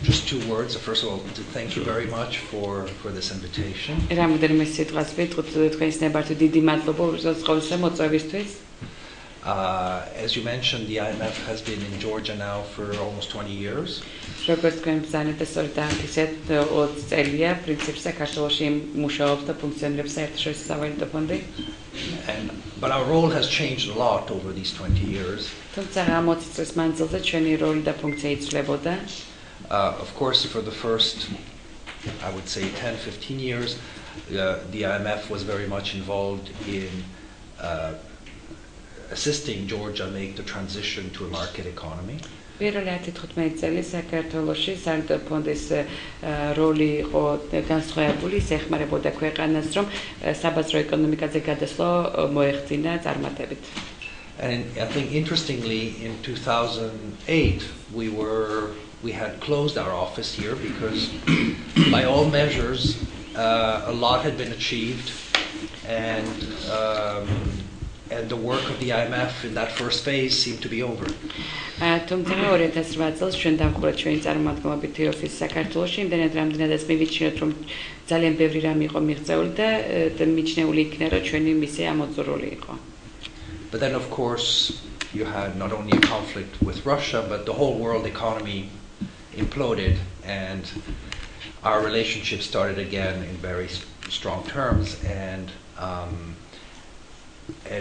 Just two words. First of all, to thank you very much for this invitation. As you mentioned, the IMF has been in Georgia now for almost 20 years. But our role has changed a lot over these 20 years. Of course, for the first, I would say, 10-15 years, the IMF was very much involved in assisting Georgia make the transition to a market economy. And I think interestingly, in 2008, we had closed our office here because by all measures, a lot had been achieved, and the work of the IMF in that first phase seemed to be over. But then, of course, you had not only a conflict with Russia, but the whole world economy imploded, and our relationship started again in very strong terms, and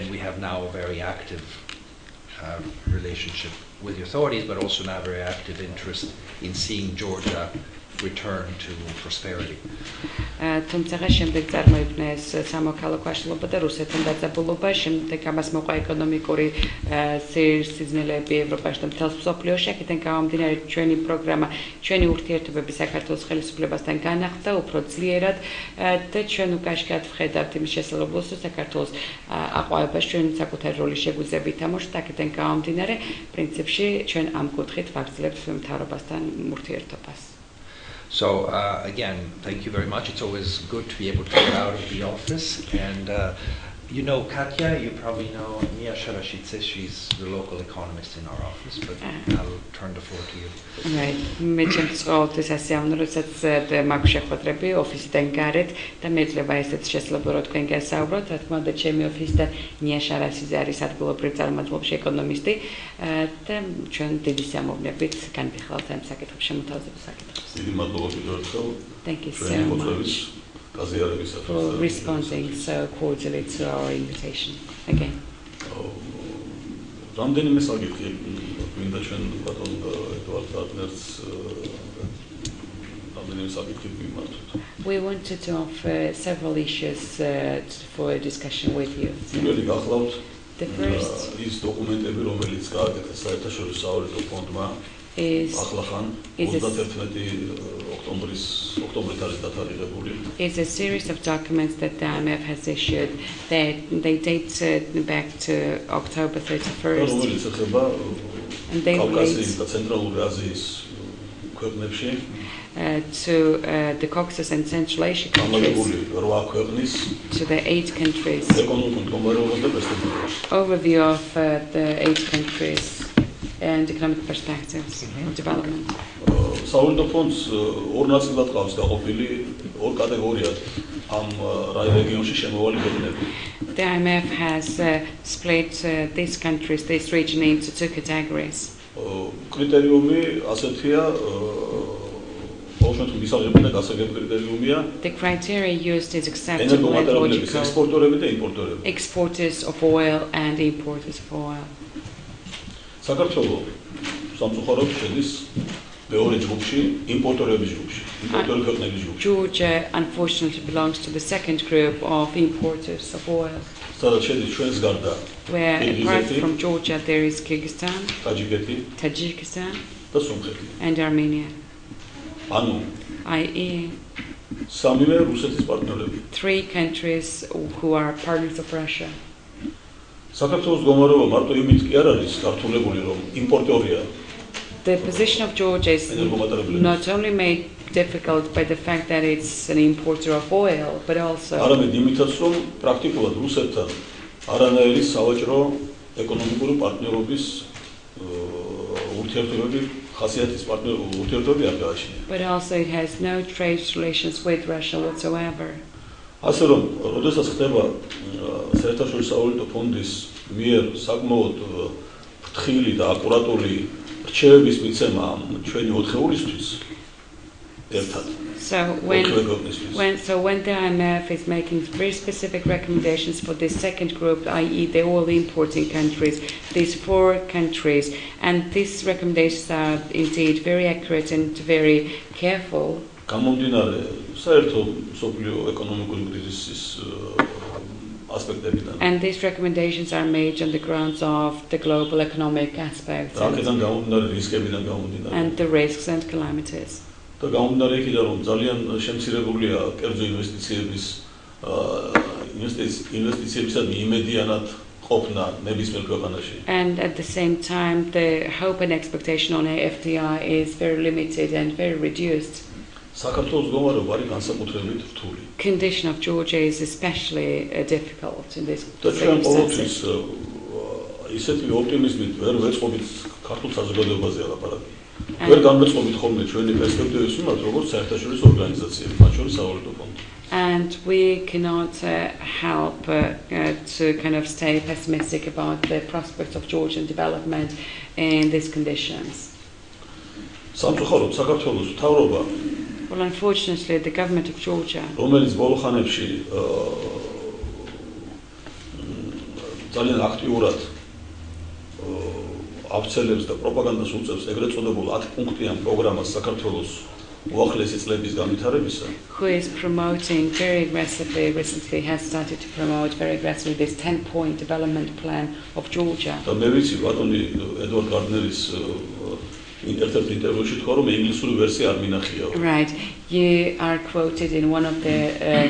we have now a very active relationship with the authorities, but also now a very active interest in seeing Georgia return to prosperity. თუმცა შემდეგ წარმოიქმნეს სამოქალაქო აშლილობა და რუსეთთან დაძაბულობა, შემდეგ ამას მოყვა ეკონომიკური სიზნელეები ევროპაში და მთელს მსოფლიოში. აქედან გამომდინარე ჩვენი პროგრამა, ჩვენი ურთიერთობები საქართველოს ხელისუფლებასთან განახლდა უფრო ძლიერად და ჩვენ უკაშკად ვხედავთ იმის შესაძლებლობას, რომ საქართველოს აყვავებას ჩვენ საკუთარი როლი შეგვიძლია ვითამაშოთ. აქედან გამომდინარე, პრინციპში ჩვენ ამ კუთხით ვაგრძელებთ მთავრობასთან ურთიერთობას. So again, thank you very much. It's always good to be able to get out of the office. And you know Katya, you probably know Nia Sharashidze, she's the local economist in our office, but I'll turn the floor to you. Right. მე ჩემთვის ყოველთვის ასე ამბობ, როდესაც მაქვს შეხვედრები ოფისიდან გარეთ და მეძლება ესეც შესაძლებლობა რომ თქვენ გასაუბროთ. რა თქმა უნდა, ჩემი ოფისიდან ნია შარაშიძე არის ადგილობრივ წარმომადგენლობაში ეკონომისტი და ჩვენ დიდი სიამოვნებით განვიხილავთ ამ საკითხებს, შემოთავაზებულ საკითხებს. დიდი მადლობა კიდევ ერთხელ. Thank you so much for responding so cordially to our invitation again. რამდენიმე საკითხი მინდა ჩვენ ბატონ ედვარდ პარტნერს რამდენიმე საკითხი მიმართოთ. We wanted to offer several issues for a discussion with you. პირველი გახლავთ The first ის დოკუმენტები, რომელიც გააკეთა საერთაშორისო სავალუტო ფონდმა is a series of documents that the IMF has issued that they date back to October 31st. And they relate to the Caucasus and Central Asia countries, to the 8 countries, overview of the 8 countries and economic perspectives of development. სავალუტო ფონდს ორ ნაწილად ყავს გაყოფილი, ორ კატეგორიად ამ რეგიონში შემოვალი ქვეყნები. The IMF has split these countries, this region into 2 categories. კრიტერიუმი ასეთია, ოღონდ მისაღები და გასაგები კრიტერიუმია. The criteria used is acceptable and logical. ექსპორტორები და იმპორტორები. Exporters of oil and importers of oil. საქართველოს სამწუხაროდ შედის მეორე ჯგუფში, იმპორტორების ჯგუფში, იმპორტორი ქვეყნების ჯგუფში. Georgia unfortunately belongs to the second group of importers of oil. სადაც შედის ჩვენს გარდა where apart from Georgia there is Kyrgyzstan, Tajikistan და სომხეთი and Armenia. ანუ i.e. სამივე რუსეთის პარტნიორები. 3 countries who are partners of Russia. საქართველოს მდგომარეობა მარტო იმით კი არ არის გართულებული, რომ იმპორტორია. The position of Georgia is not only made difficult by the fact that it's an importer of oil, but also არამედ იმითაც, რომ პრაქტიკულად რუსეთთან არანაირი სავაჭრო ეკონომიკური პარტნიორობის ურთიერთობები ხასიათის პარტნიორ ურთიერთობები არ გააჩნია. But also it has no trade relations with Russia whatsoever. ასე რომ, როდესაც ხდება საერთაშორისო სავალუტო ფონდის მიერ საკმაოდ ფრთხილი და აკურატული რჩევების მიცემა ჩვენი 4-ეულისთვის ერთად. So when the IMF is making very specific recommendations for this second group, i.e. the oil importing countries, these 4 countries, and these recommendations are indeed very accurate and very careful. გამომდინარე საერთო მსოფლიო ეკონომიკური კრიზისის ასპექტებიდან. And these recommendations are made on the grounds of the global economic aspects აქედან გამომდინარე რისკებიდან გამომდინარე. and the risks and calamities. და გამომდინარე იქიდან რომ ძალიან შემცირებულია კერძო ინვესტიციებისადმი იმედიანად ყოფნა ნებისმიერ ქვეყანაში. And at the same time, the hope and expectation on FDI is very limited and very reduced. საქართველოს მდგომარეობა არის განსაკუთრებით რთული. Condition of Georgia is especially difficult in this და ჩვენ ყოველთვის circumstances. ისეთი ოპტიმიზმით ვერ ვეწყობით ქართულ საზოგადოებაზე ლაპარაკი. ვერ განვეწყობით ხოლმე ჩვენი პერსპექტივების მიმართ, როგორც საერთაშორისო ორგანიზაციები, მათ შორის სავალუტო ფონდი. And we cannot help to kind of stay pessimistic about the prospects of Georgian development in these conditions. სამწუხაროდ საქართველოს მთავრობა Well, unfortunately, the government of Georgia, რომელიც ბოლო ხანებში ძალიან აქტიურად აფცელებს და პროპაგანდას უწევს ეგრეთ წოდებულ 10 პუნქტიან პროგრამას საქართველოს უახლესი წლების განვითარებისა. who is promoting very aggressively, recently has started to promote very aggressively this 10-point development plan of Georgia. და მე ვიცი ბატონი ედვარდ გარდნერის ერთ-ერთ ინტერვიუში თქვა რომ ინგლისური ვერსია არ მინახია. Right. You are quoted in one of the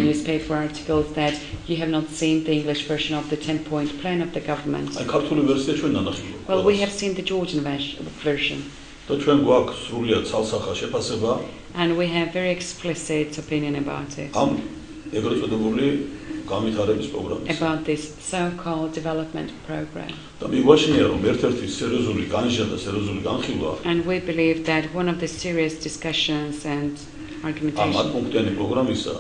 newspaper articles that you have not seen the English version of the 10-point plan of the government. აი ქართული ვერსია ჩვენ ნანახია. Well, we have seen the Georgian version. და ჩვენ გვაქვს სრულიად ცალსახა შეფასება And we have very explicit opinion about it. ამ ეგრეთ წოდებული განვითარების პროგრამის. About this so-called development program. და მიგვაჩნია რომ ერთ-ერთი სერიოზული განშა და სერიოზული განხილვა And we believe that one of the serious discussions and ამ argumentation პუნქტიანი პროგრამისა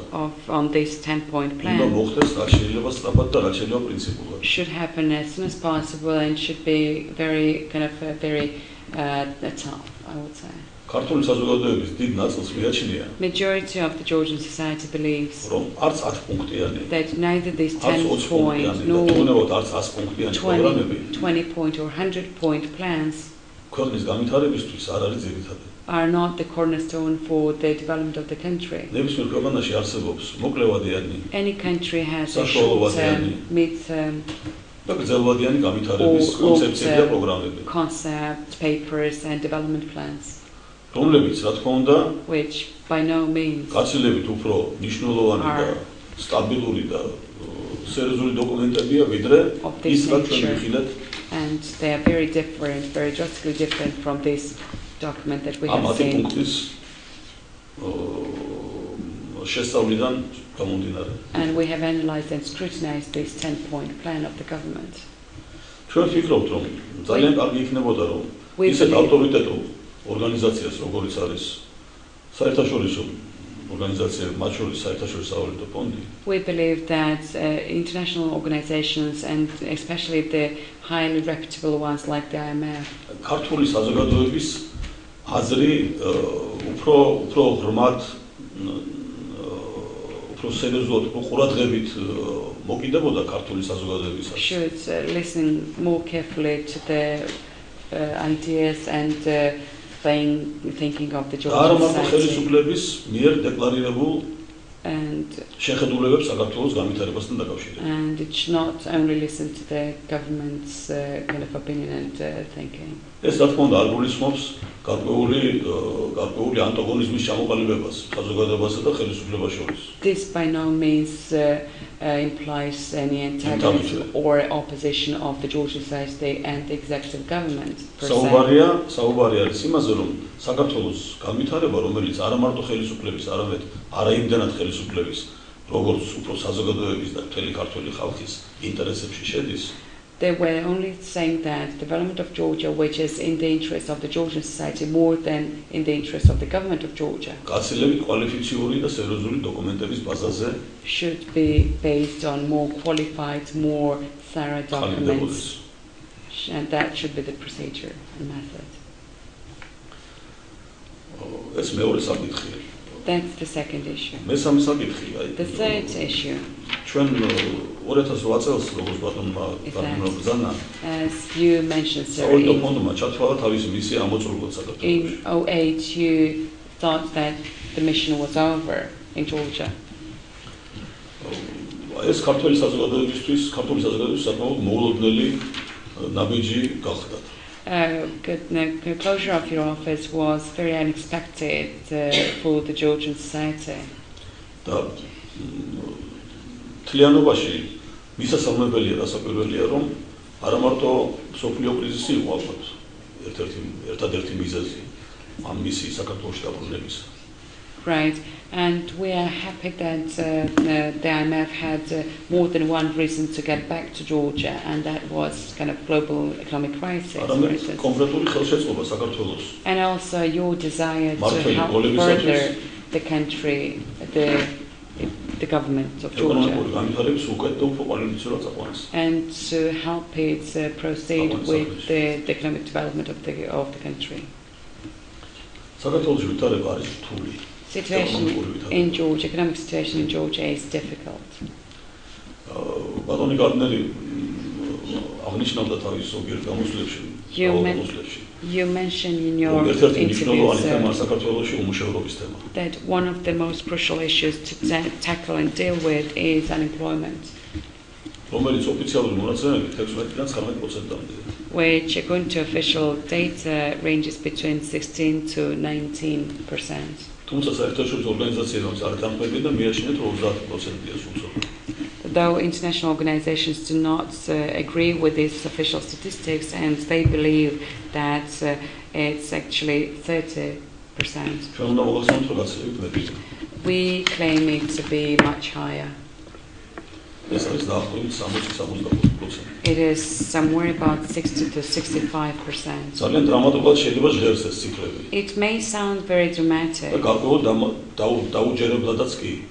on this 10-point უნდა plan მოხდეს რა შეიძლება სწრაფად და რა შეიძლება პრინციპულად. should happen as soon as possible and should be very kind of very tough, I would say. ქართული საზოგადოების დიდ ნაწილს მიაჩნია Majority of the Georgian society believes რომ არც 10 პუნქტიანი that neither these არც 20 10-point პუნქტიანი და nor თუნდაც არც 100 პუნქტიანი პროგრამები 20-point or 100-point plans ქვეყნის განვითარებისთვის არ არის ძირითადი. are not the cornerstone for the development of the country. ნებისმიერ ქვეყანაში არსებობს მოკლევადიანი Any country has a საშუალოვადიანი short-term, mid-term, და გრძელვადიანი განვითარების კონცეფციები და პროგრამები, concept, papers and development plans, რომლებიც რა თქმა უნდა which by no means გაცილებით უფრო მნიშვნელოვანი და სტაბილური და სერიოზული დოკუმენტებია ვიდრე ის რაც ჩვენ ვიხილეთ and they are very different, very drastically different from this document that we ამ have 10 seen. პუნქტის შესწავლიდან გამომდინარე. And we have analyzed and scrutinized this 10-point plan of the government. ჩვენ ვფიქრობთ რომ ძალიან კარგი იქნებოდა რომ ისეთ ავტორიტეტულ ორგანიზაციას როგორიც არის საერთაშორისო ორგანიზაციები, მათ შორის საერთაშორისო სავალუტო ფონდი, We believe that international organizations and especially the highly reputable ones like the IMF ქართული საზოგადოების აზრი უფრო ღრმად უფრო სერიოზულად უფრო ყურადღებით მოკიდებოდა ქართული საზოგადოებისას. should listen more carefully to the ideas and thinking of the არ Georgian მარტო society ხელისუფლების მიერ დეკლარირებულ and შეხედულებებს საქართველოს განვითარებასთან დაკავშირებით. and it should not only listen to the government's kind of opinion and thinking. ეს რა თქმა უნდა არ გულისხმობს გარკვეული ანტაგონიზმის ჩამოყალიბებას საზოგადოებასა და ხელისუფლებას შორის. This by no means implies any antagonism or opposition of the Georgian society and the executive government per se. საუბარი არის იმაზე, რომ საქართველოს განვითარება, რომელიც არა მარტო ხელისუფლების, არამედ არაიმდენად ხელისუფლების, როგორც უფრო საზოგადოების და მთელი ქართული ხალხის ინტერესებში შედის, They were only saying that development of Georgia, which is in the interest of the Georgian society more than in the interest of the government of Georgia, should be based on more qualified, more thorough documents, and that should be the procedure and method. That's the second issue. The third issue, as you mentioned, sir, in 2008 you thought that the mission was over in Georgia. The closure of your office was very unexpected for the Georgian society. Right, and we are happy that the IMF had more than one reason to get back to Georgia, and that was kind of global economic crisis, for instance. And also your desire to help further the country, the government of Georgia, and to help it proceed with the economic development of the country. Situation in Georgia, economic situation in Georgia is difficult. You mentioned in your interview that one of the most crucial issues to tackle and deal with is unemployment, which according to official data ranges between 16 to 19%. Though international organizations do not agree with these official statistics, and they believe that it's actually 30%. We claim it to be much higher. It is somewhere about 60 to 65%. It may sound very dramatic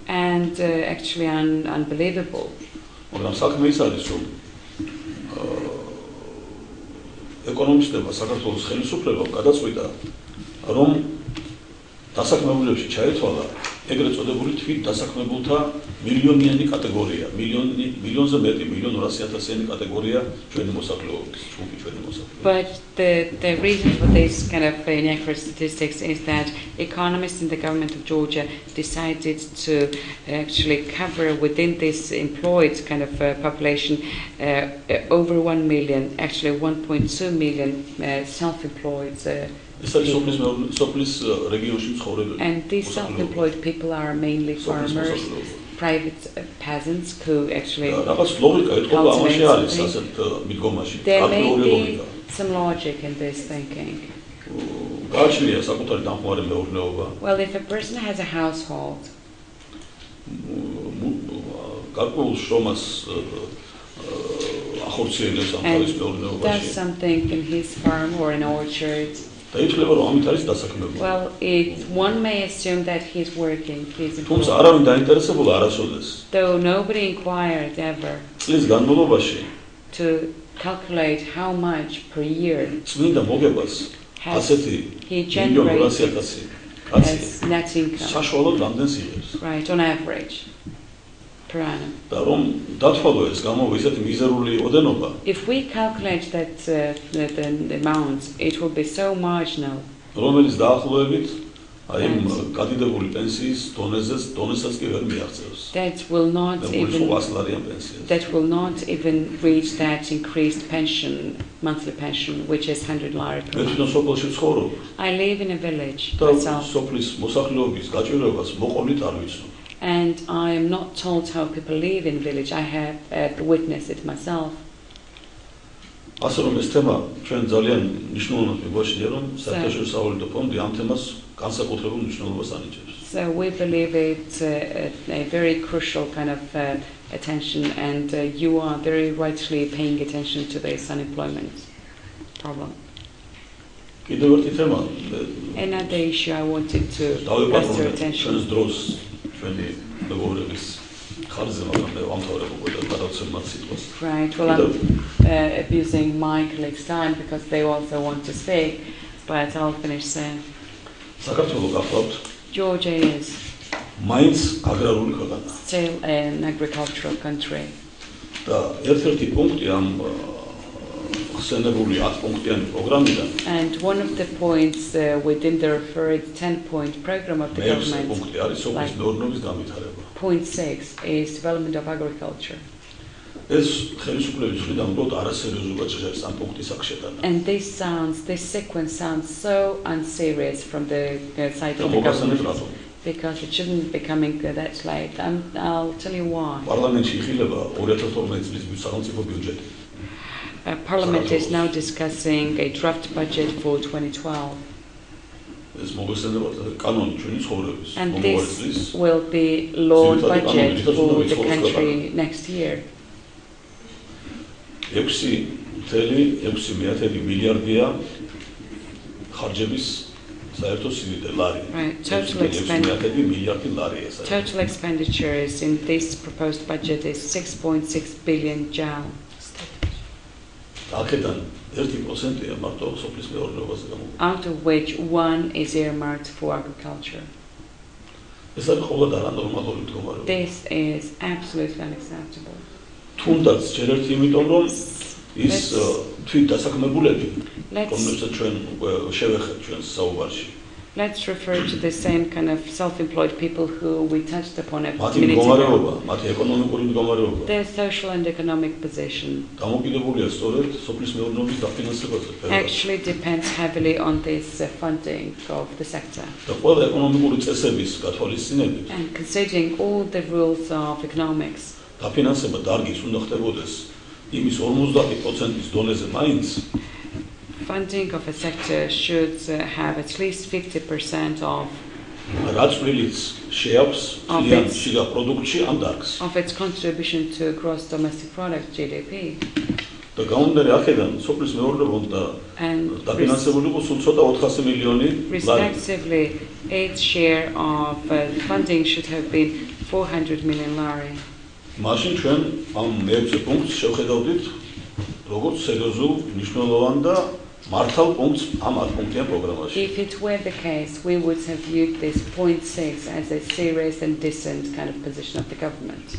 and actually unbelievable. ეგრეთ წოდებული თვით დასაქმებულთა მილიონიანი კატეგორია, მილიონზე მეტი, 1.200.000-იანი კატეგორია ჩვენი მოსახლეობის, ჯგუფი ჩვენი მოსახლეობის. But the reason for this kind of inaccurate statistics is that economists in the government of Georgia decided to actually cover within this employed kind of population over 1 million, actually 1.2 million self-employed. And these self-employed people are mainly farmers, private peasants who actually cultivate. There may be some logic in this thinking. Well, if a person has a household, and does something in his farm or an orchard, well, one may assume that he's working, he's employed. Though nobody inquired ever to calculate how much per year has he generated as net income, right, on average, per annum. If we calculate that the amount, it will be so marginal. That will not even reach that increased pension, monthly pension, which is 100 lari per month. I live in a village myself, and I am not told how people live in village. I have witnessed it myself. So we believe it's a very crucial kind of attention, and you are very rightly paying attention to this unemployment problem. Another issue I wanted to pass your attention. Right, well, I'm abusing my colleagues' time because they also want to speak, but I'll finish soon. Georgia is still an agricultural country. And one of the points within the referred 10-point program of the government, like point 6, is development of agriculture. And this sequence sounds so unserious from the side of the government, because it shouldn't be coming that late. I'll tell you why. Parliament is now discussing a draft budget for 2012. And this will be law budget for the country next year. Right. Total expenditures in this proposed budget is 6.6 billion JAL. Out of which 1 is earmarked for agriculture. This is absolutely unacceptable. Let's refer to the same kind of self-employed people who we touched upon a minute ago. Their social and economic position actually depends heavily on this funding of the sector. And considering all the rules of economics, funding of a sector should have at least 50% of its contribution to gross domestic product, GDP. And respectively, its share of funding should have been 400 million lari. If it were the case, we would have viewed this point 6 as a serious and decent kind of position of the government.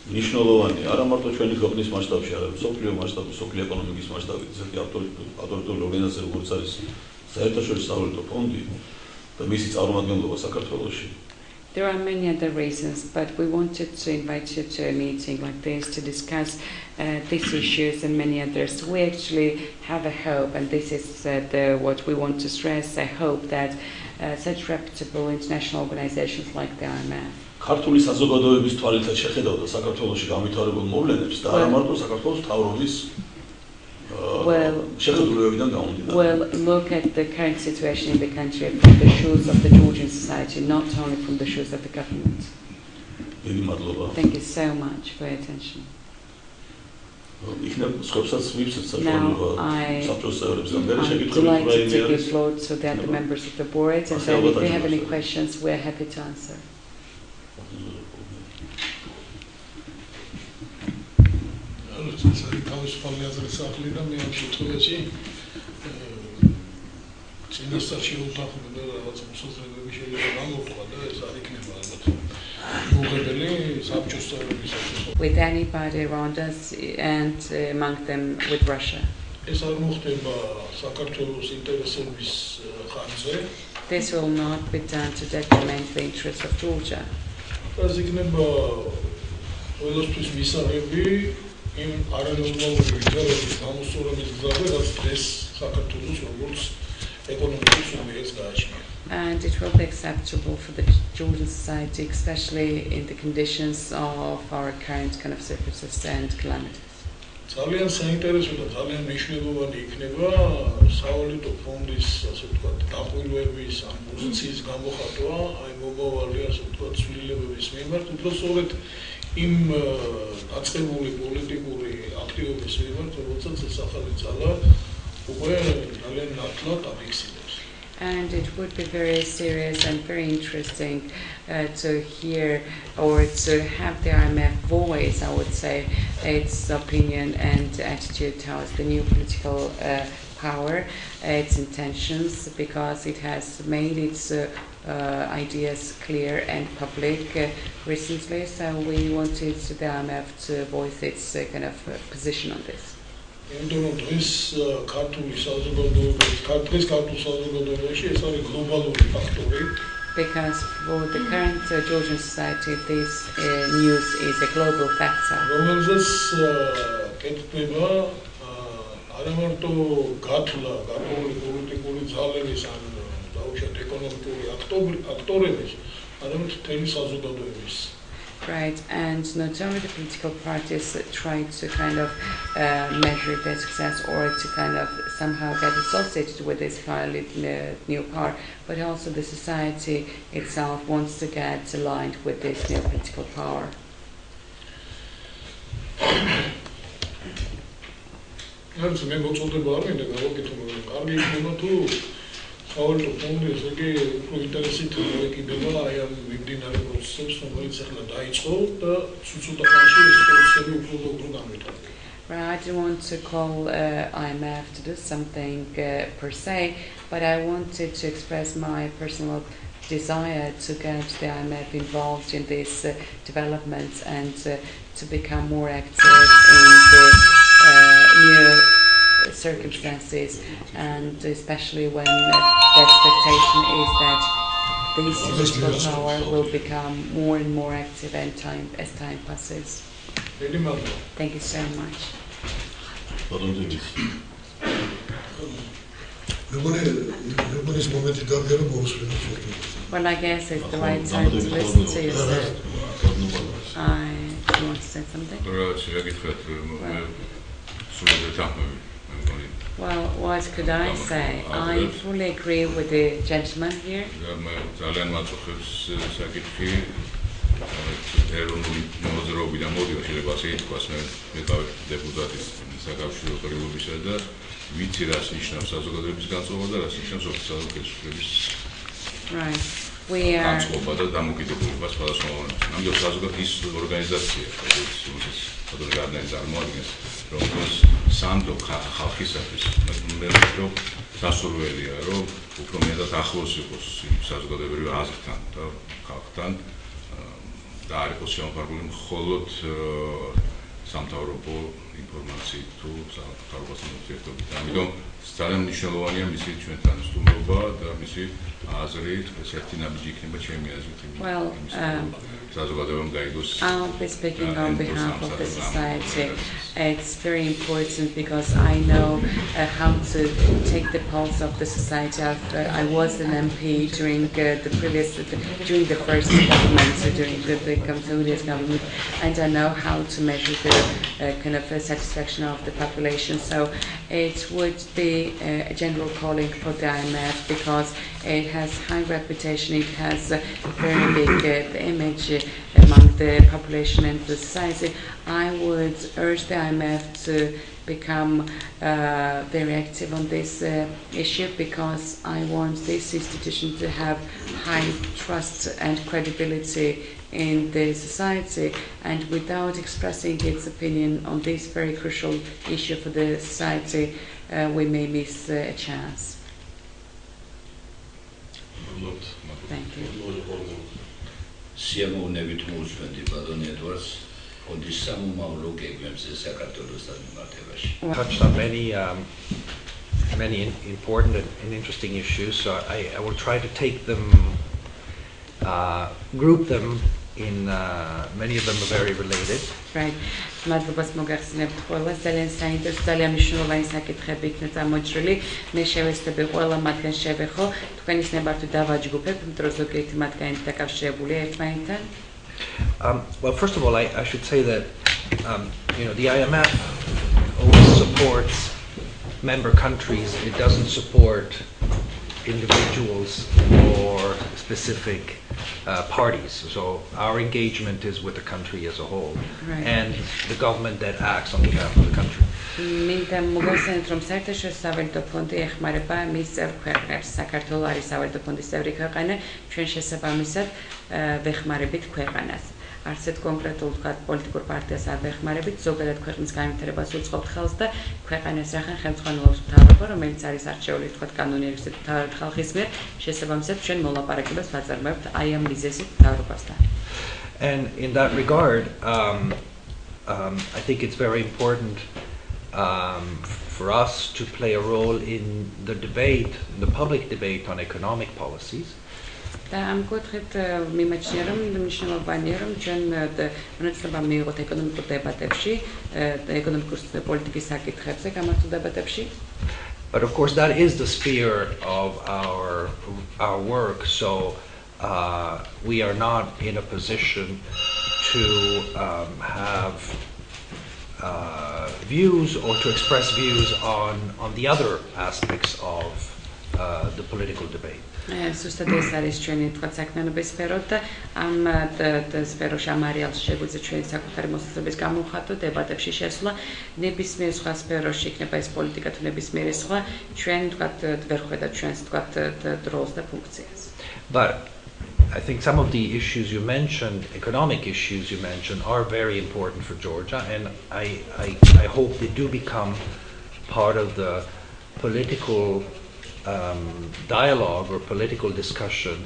ნიშნულოვანი არა მარტო ჩვენი ქვეყნის მასშტაბში, არამედ მსოფლიო მასშტაბში, მსოფლიო ეკონომიკის მასშტაბით ისეთი ავტორიტეტული ორგანიზაცია, როგორც არის საერთაშორისო სავალუტო ფონდი და მისი წარმომადგენლობა საქართველოში. There are many other reasons, but we wanted to invite you to a meeting like this to discuss these issues and many others. We actually have a hope, and this is what we want to stress, a hope that such reputable international organizations like the IMF ქართული საზოგადოების თვალითაც შეხედავდა საქართველოში გამვითარებულ მოვლენებს და არა მარტო საქართველოს მთავრობის შეხედულებიდან გამომდინარე. Well, look at the current situation in the country from the shoes of the Georgian society, not only from the shoes of the government. დიდი მადლობა. Thank you so much for your attention. იქნებ სხვებსაც მივცეთ საშუალება საბჭოს წევრებს და მე შეკითხვები I'd like to give the floor to the other members of the board, and then if they have any questions, we're happy to answer. თავისუფალი აზრის ახლი და მე ამ შემთხვევაში წინასწარ შეუთანხმდა და რაღაც მოსაზრებები შეიძლება გამოვყვა და ეს არ იქნება ალბათ მოუღებელი საბჭოს წევრებისათვის. With anybody around us and among them with Russia. ეს არ მოხდება საქართველოს ინტერესების ხარჯზე. This will not be done to detriment the interests of Georgia. ეს იქნება ყველასთვის მისაღები იმ არანორმალური ვიძარების გამოსწორების გზაზე, რაც ეს საქართველოს როგორც ეკონომიკის სუბიექტს გააჩნია. And it will be acceptable for the Georgian society, especially in the conditions of our current kind of circumstances and calamities. ძალიან საინტერესო და ძალიან მნიშვნელოვანი იქნება სავალუტო ფონდის, ასე ვთქვათ, დაყრდნობის ან პოზიციის გამოხატვა, აი მომავალი, ასე ვთქვათ, ცვლილებების მიმართ, უბრალოდ იმ დაწყებული პოლიტიკური აქტივობის მიმართ, როდესაც ეს ახალი ძალა უკვე ძალიან ნათლად აფიქსირებს. And it would be very serious and very interesting to hear or to have the IMF voice, I would say, its opinion and attitude towards the new political power, its intentions, because it has made its ideas clear and public recently. So we wanted the IMF to voice its kind of position on this. იმიტომ რომ დღეს ქართული საზოგადოებაში ეს არის გლობალური ფაქტორი. Because for the current Georgian society, this news is a global factor. რომელზეც კეთდება არა მარტო გათვლა გარკვეული პოლიტიკური ძალების ან დაუშვათ ეკონომიკური აქტორების, არამედ მთელი საზოგადოების. Right, and not only the political parties try to kind of measure their success or to kind of somehow get associated with this new power, but also the society itself wants to get aligned with this new political power. მე მოწოდება არ მინდა გავაკეთო, კარგი იქნება თუ სავალუტო ფონდი ესე იგი უფრო ინტერესით მოეკიდება აი ამ მიმდინარე პროცესებს, რომელიც ახლა დაიწყო და ცუცუდა ხანში ეს პროცესები უფრო განვითარდება. I don't want to call IMF to do something per se, but I wanted to express my personal desire to get the IMF involved in these developments and to become more active in the new circumstances, and especially when the expectation is that this political power will become more and more active as time passes. Thank you so much. Well, I guess it's the right time to listen to you, sir. I want to say something. Well, what could I say? I fully agree with the gentleman here. Right. We are well, I'll be speaking on behalf of the society. It's very important because I know how to take the pulse of the society. I was an MP during during the first government, during the Kamsoudi's government, and I know how to measure the kind of satisfaction of the population. So it would be a general calling for the IMF because it has high reputation, it has a very big image among the population and the society. I would urge the IMF to become very active on this issue because I want this institution to have high trust and credibility in the society, and without expressing its opinion on this very crucial issue for the society, we may miss a chance. Thank you. Touched on many important and interesting issues, so I will try to take them, group them in many of them are very related. Right. მადლობას მოგახსენებთ ყველას, ძალიან საინტერესო, ძალიან მნიშვნელოვანი საკითხები იქნა წამოჭრილი. მე შევეცდები ყველა მათგან შევეხო, თქვენის ნებართვით დავაჯგუფებ, იმიტომ რომ ზოგიერთი მათგანი დაკავშირებულია ერთმანეთთან. Well, first of all, I should say that the IMF supports member countries, it doesn't support individuals or specific parties. So our engagement is with the country as a whole, and the government that acts on behalf of the country. მინდა მოგახსენოთ, რომ საერთაშორისო სავალუტო ფონდი ეხმარება მის წევრ ქვეყნებს. საქართველო არის სავალუტო ფონდის წევრი ქვეყანა, ჩვენ შესაბამისად ვეხმარებით ქვეყანას. არცეთ კონკრეტულ პოლიტიკურ პარტიას არ ვეხმარებით, ზოგადად ქვეყნის განვითარებას უწყობთ ხელს და ქვეყანას რახან ხელმძღვანელობს მთავრობა, რომელიც არის არჩეული კანონიერი ხალხის მიერ, შესაბამისად ჩვენ მოლაპარაკებებს ვაწარმოებთ აი ამ მიზეზით მთავრობასთან. And in that regard, I think it's very important for us to play a role in the debate, the public debate on economic policies. და ამ კუთხით მიმაჩნია, რომ მნიშვნელოვანია, რომ ჩვენ მონაწილეობა მიიღოთ ეკონომიკურ დებატებში, ეკონომიკური პოლიტიკის საკითხებზე გამართულ დებატებში. But of course that is the sphere of our work, so we are not in a position to have views or to express views on the other aspects of the political debate. Ზუსტად ეს არის ჩვენი თქვა საქმიანობის სფერო და ამ სფეროში ამ არეალში შეგვიძლია ჩვენი საკუთარი მოსაზრების გამოვხატო დებატებში შესვლა ნებისმიერ სხვა სფეროში იქნება ეს პოლიტიკა თუ ნებისმიერი სხვა ჩვენ თქვა ვერ ხედავთ ჩვენს თქვა დროს და ფუნქციას. But I think some of the issues you mentioned, economic issues you mentioned, are very important for Georgia, and I hope they do become part of the political dialogue or political discussion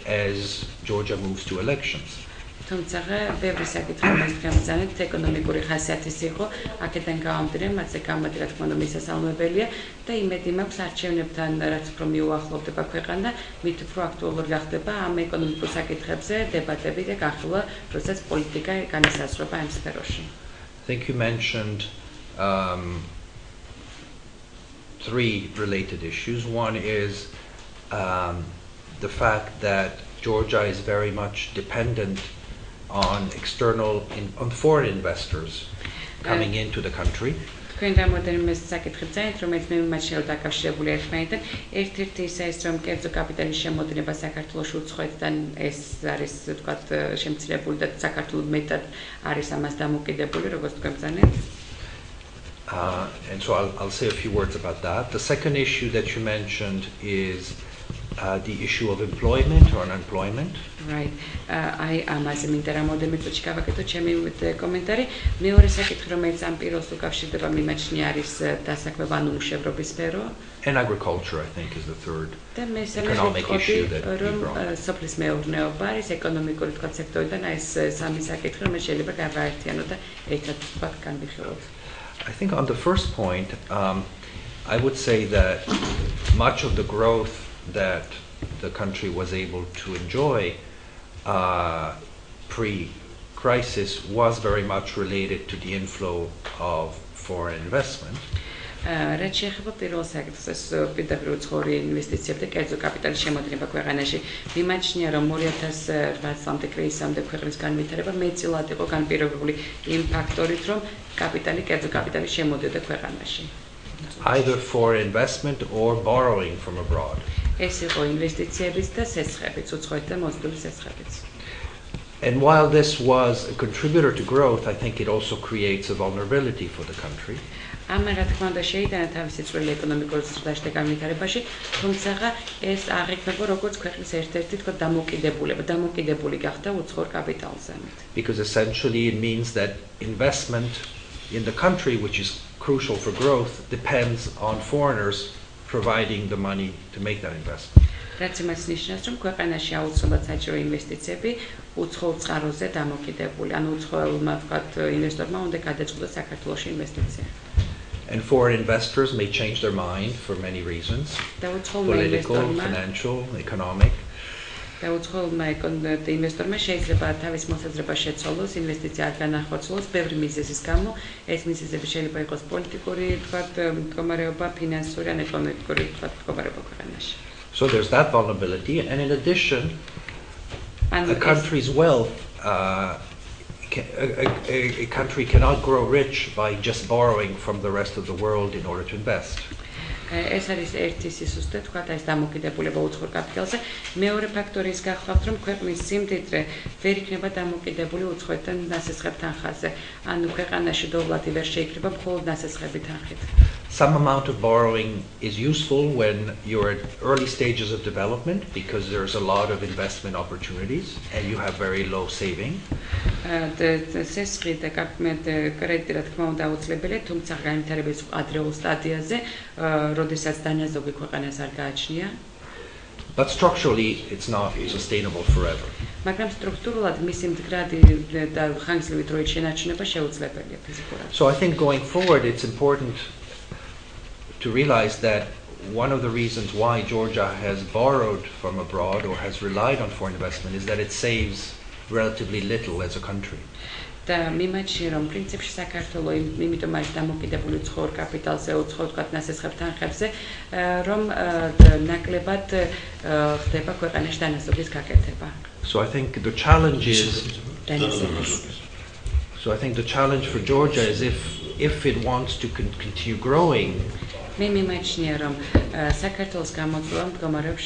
as Georgia moves to elections. თუმცა ბევრი საკითხი მას გამზანეთ ეკონომიკური ხასიათის იყო, აქედან გამომდინარე, მასზე გამოდი რა თქმა უნდა მისასალმებელია და იმედი მაქვს არჩევნებთან რაც უფრო მიუახლოვდება ქვეყანა, მით უფრო აქტუალური გახდება ამ ეკონომიკურ საკითხებზე დებატები და განხილვა, როდესაც პოლიტიკა განისაზღვრება ამ სფეროში. I think you mentioned three related issues. One is the fact that Georgia is very much dependent on foreign investors coming into the country. Თქვენ რამოდენიმე საკითხი წერეთ, რომელიც მე მიმაჩნია რომ დაკავშირებულია ერთმანეთთან. ერთ-ერთი ისე ის რომ კერძო კაპიტალის შემოდინება საქართველოში უცხოეთიდან ეს არის თქვათ შემცირებული და საქართველო მეტად არის ამას დამოკიდებული, როგორც თქვენ ბრძანეთ. And so I'll say a few words about that. The second issue that you mentioned is the issue of employment or unemployment. Right. I ამაზე მინდა რამოდენიმე წუთში გავაკეთო ჩემი კომენტარი. მეორე საკითხი რომელიც ამ პიროს უკავშირდება მიმაჩნია არის დასაქმება ანუ მუშევრობის სფერო. And agriculture, I think, is the third economic issue that you brought. სოფლის მეურნეობა არის ეკონომიკური თქვა სექტორიდან ეს სამი საკითხი რომელიც შეიძლება გავაერთიანოთ და ერთად თქვა განვიხილოთ. I think on the first point, I would say that much of the growth that the country was able to enjoy pre-crisis was very much related to the inflow of foreign investment. რაც შეეხება პირველ საკითხს, პირდაპირ უცხოური ინვესტიციები და კერძო კაპიტალის შემოდინება ქვეყანაში, მიმაჩნია რომ 2008 წლამდე კრიზისამდე ქვეყნის განვითარება მეტწილად იყო განპირობებული იმ ფაქტორით, რომ კერძო კაპიტალი შემოდიოდა ქვეყანაში. Either for investment or borrowing from abroad. ეს იყო ინვესტიციების და სესხებიც, უცხოეთიდან მოსდული სესხებიც. And while this was a contributor to growth, I think it also creates a vulnerability for the country. ამან რა თქმა უნდა შეიტანა თავისი წვლილი ეკონომიკურ ზრდაში და განვითარებაში, თუმცა ეს აღიქმება როგორც ქვეყნის ერთ-ერთი თქო დამოკიდებული გახდა უცხოურ კაპიტალზე. Because essentially it means that investment in the country, which is crucial for growth, depends on foreigners providing the money to make that investment. რაც იმას ნიშნავს, რომ ქვეყანაში აუცილებლად საჭირო ინვესტიციები უცხოურ წყაროზე დამოკიდებული, ანუ უცხოელმა ვთქვათ ინვესტორმა უნდა გადაწყდეს საქართველოში ინვესტიცია. And foreign investors may change their mind for many reasons, political, financial, economic. და უცხოელმა ინვესტორმა შეიძლება თავის მოსაზრება შეცვალოს, ინვესტიცია არ განახორციელოს ბევრი მიზეზის გამო. ეს მიზეზები შეიძლება იყოს პოლიტიკური, ვთქვათ, მდგომარეობა, ფინანსური ან ეკონომიკური, ვთქვათ, მდგომარეობა ქვეყანაში. So there's that vulnerability, and in addition, a country's wealth a country cannot grow rich by just borrowing from the rest of the world in order to invest. ეს არის ერთი სისუსტე, თქვა და ეს დამოკიდებულება უცხოურ კაპიტალზე. მეორე ფაქტორი ის გახლავთ, რომ ქვეყნის სიმდიდრე ვერ იქნება დამოკიდებული უცხოეთთან ნასესხებთან ხაზზე. ანუ ქვეყანაში დოვლადი ვერ შეიკრიბა მხოლოდ ნასესხები თანხით. Some amount of borrowing is useful when you're at early stages of development because there's a lot of investment opportunities and you have very low saving. სესხი და კრედიტი რა თქმა უნდა აუცილებელია, თუმცა განვითარების ადრეულ სტადიაზე, როდესაც დანაზოგი ქვეყანას არ გააჩნია. But structurally, it's not sustainable forever. მაგრამ სტრუქტურულად მისი მდგრადი და ხანგრძლივი დროით შენარჩუნება შეუძლებელია ფიზიკურად. So I think going forward, it's important to realize that one of the reasons why Georgia has borrowed from abroad or has relied on foreign investment is that it saves relatively little as a country. და მიმაჩნია რომ პრინციპში საქართველო იმიტომ არის დამოკიდებული უცხოურ კაპიტალზე, უცხოურ ნასესხებთან ხებზე, რომ ნაკლებად ხდება ქვეყანაში დანაზოგის გაკეთება. So I think the challenge for Georgia is if it wants to continue growing. მე მიმაჩნია რომ საქართველოს გამოწვევა მდგომარეობს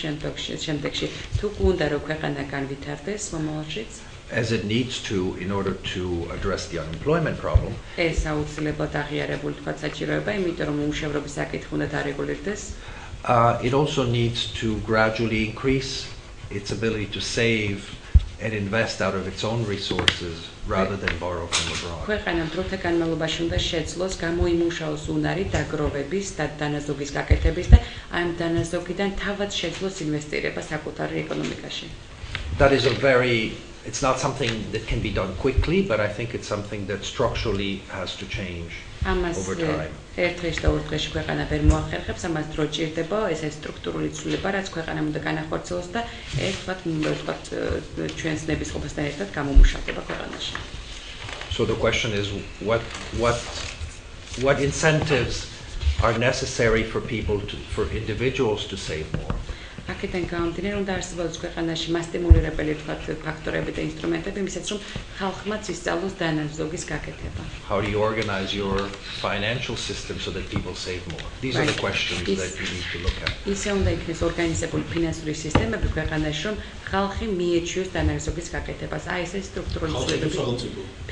შემდეგში თუ უნდა რომ ქვეყანა განვითარდეს მომავალშიც as it needs to in order to address the unemployment problem. ეს აუცილებლად აღიარებული თქვა საჭიროება, იმიტომ რომ უმუშევრობის საკითხი უნდა დარეგულირდეს. It also needs to gradually increase its ability to save and invest out of its own resources rather than borrow from abroad. ქვეყანამ დროთა განმავლობაში უნდა შეძლოს გამოიმუშაოს უნარი დაგროვების და დანაზოგის გაკეთების და ამ დანაზოგიდან თავად შეძლოს ინვესტირება საკუთარ ეკონომიკაში. That is it's not something that can be done quickly, but I think it's something that structurally has to change over time. ერთ დღეში და ორ დღეში ქვეყანა ვერ მოახერხებს, ამას დრო ჭირდება, ეს არის სტრუქტურული ცვლილება, რაც ქვეყანამ უნდა განახორციელოს და ეს თქვათ ჩვენს ნებისყოფასთან ერთად გამომუშავდება ქვეყანაში. So the question is what incentives are necessary for for individuals to save more? აქედან გამომდინარე, რომ დაარსებოდეს ქვეყანაში მასტიმულირებელი ფაქტორები და ინსტრუმენტები, მისაც რომ ხალხმაც ისწავლოს დანაზოგის გაკეთება. How do you organize your financial system so that people save more? These are the questions that you need to look at. ისე უნდა იქნეს ორგანიზებული ფინანსური სისტემები ქვეყანაში, რომ ხალხი მიეჩვიოს დანაზოგის გაკეთებას. აი ეს სტრუქტურული ცვლილებები.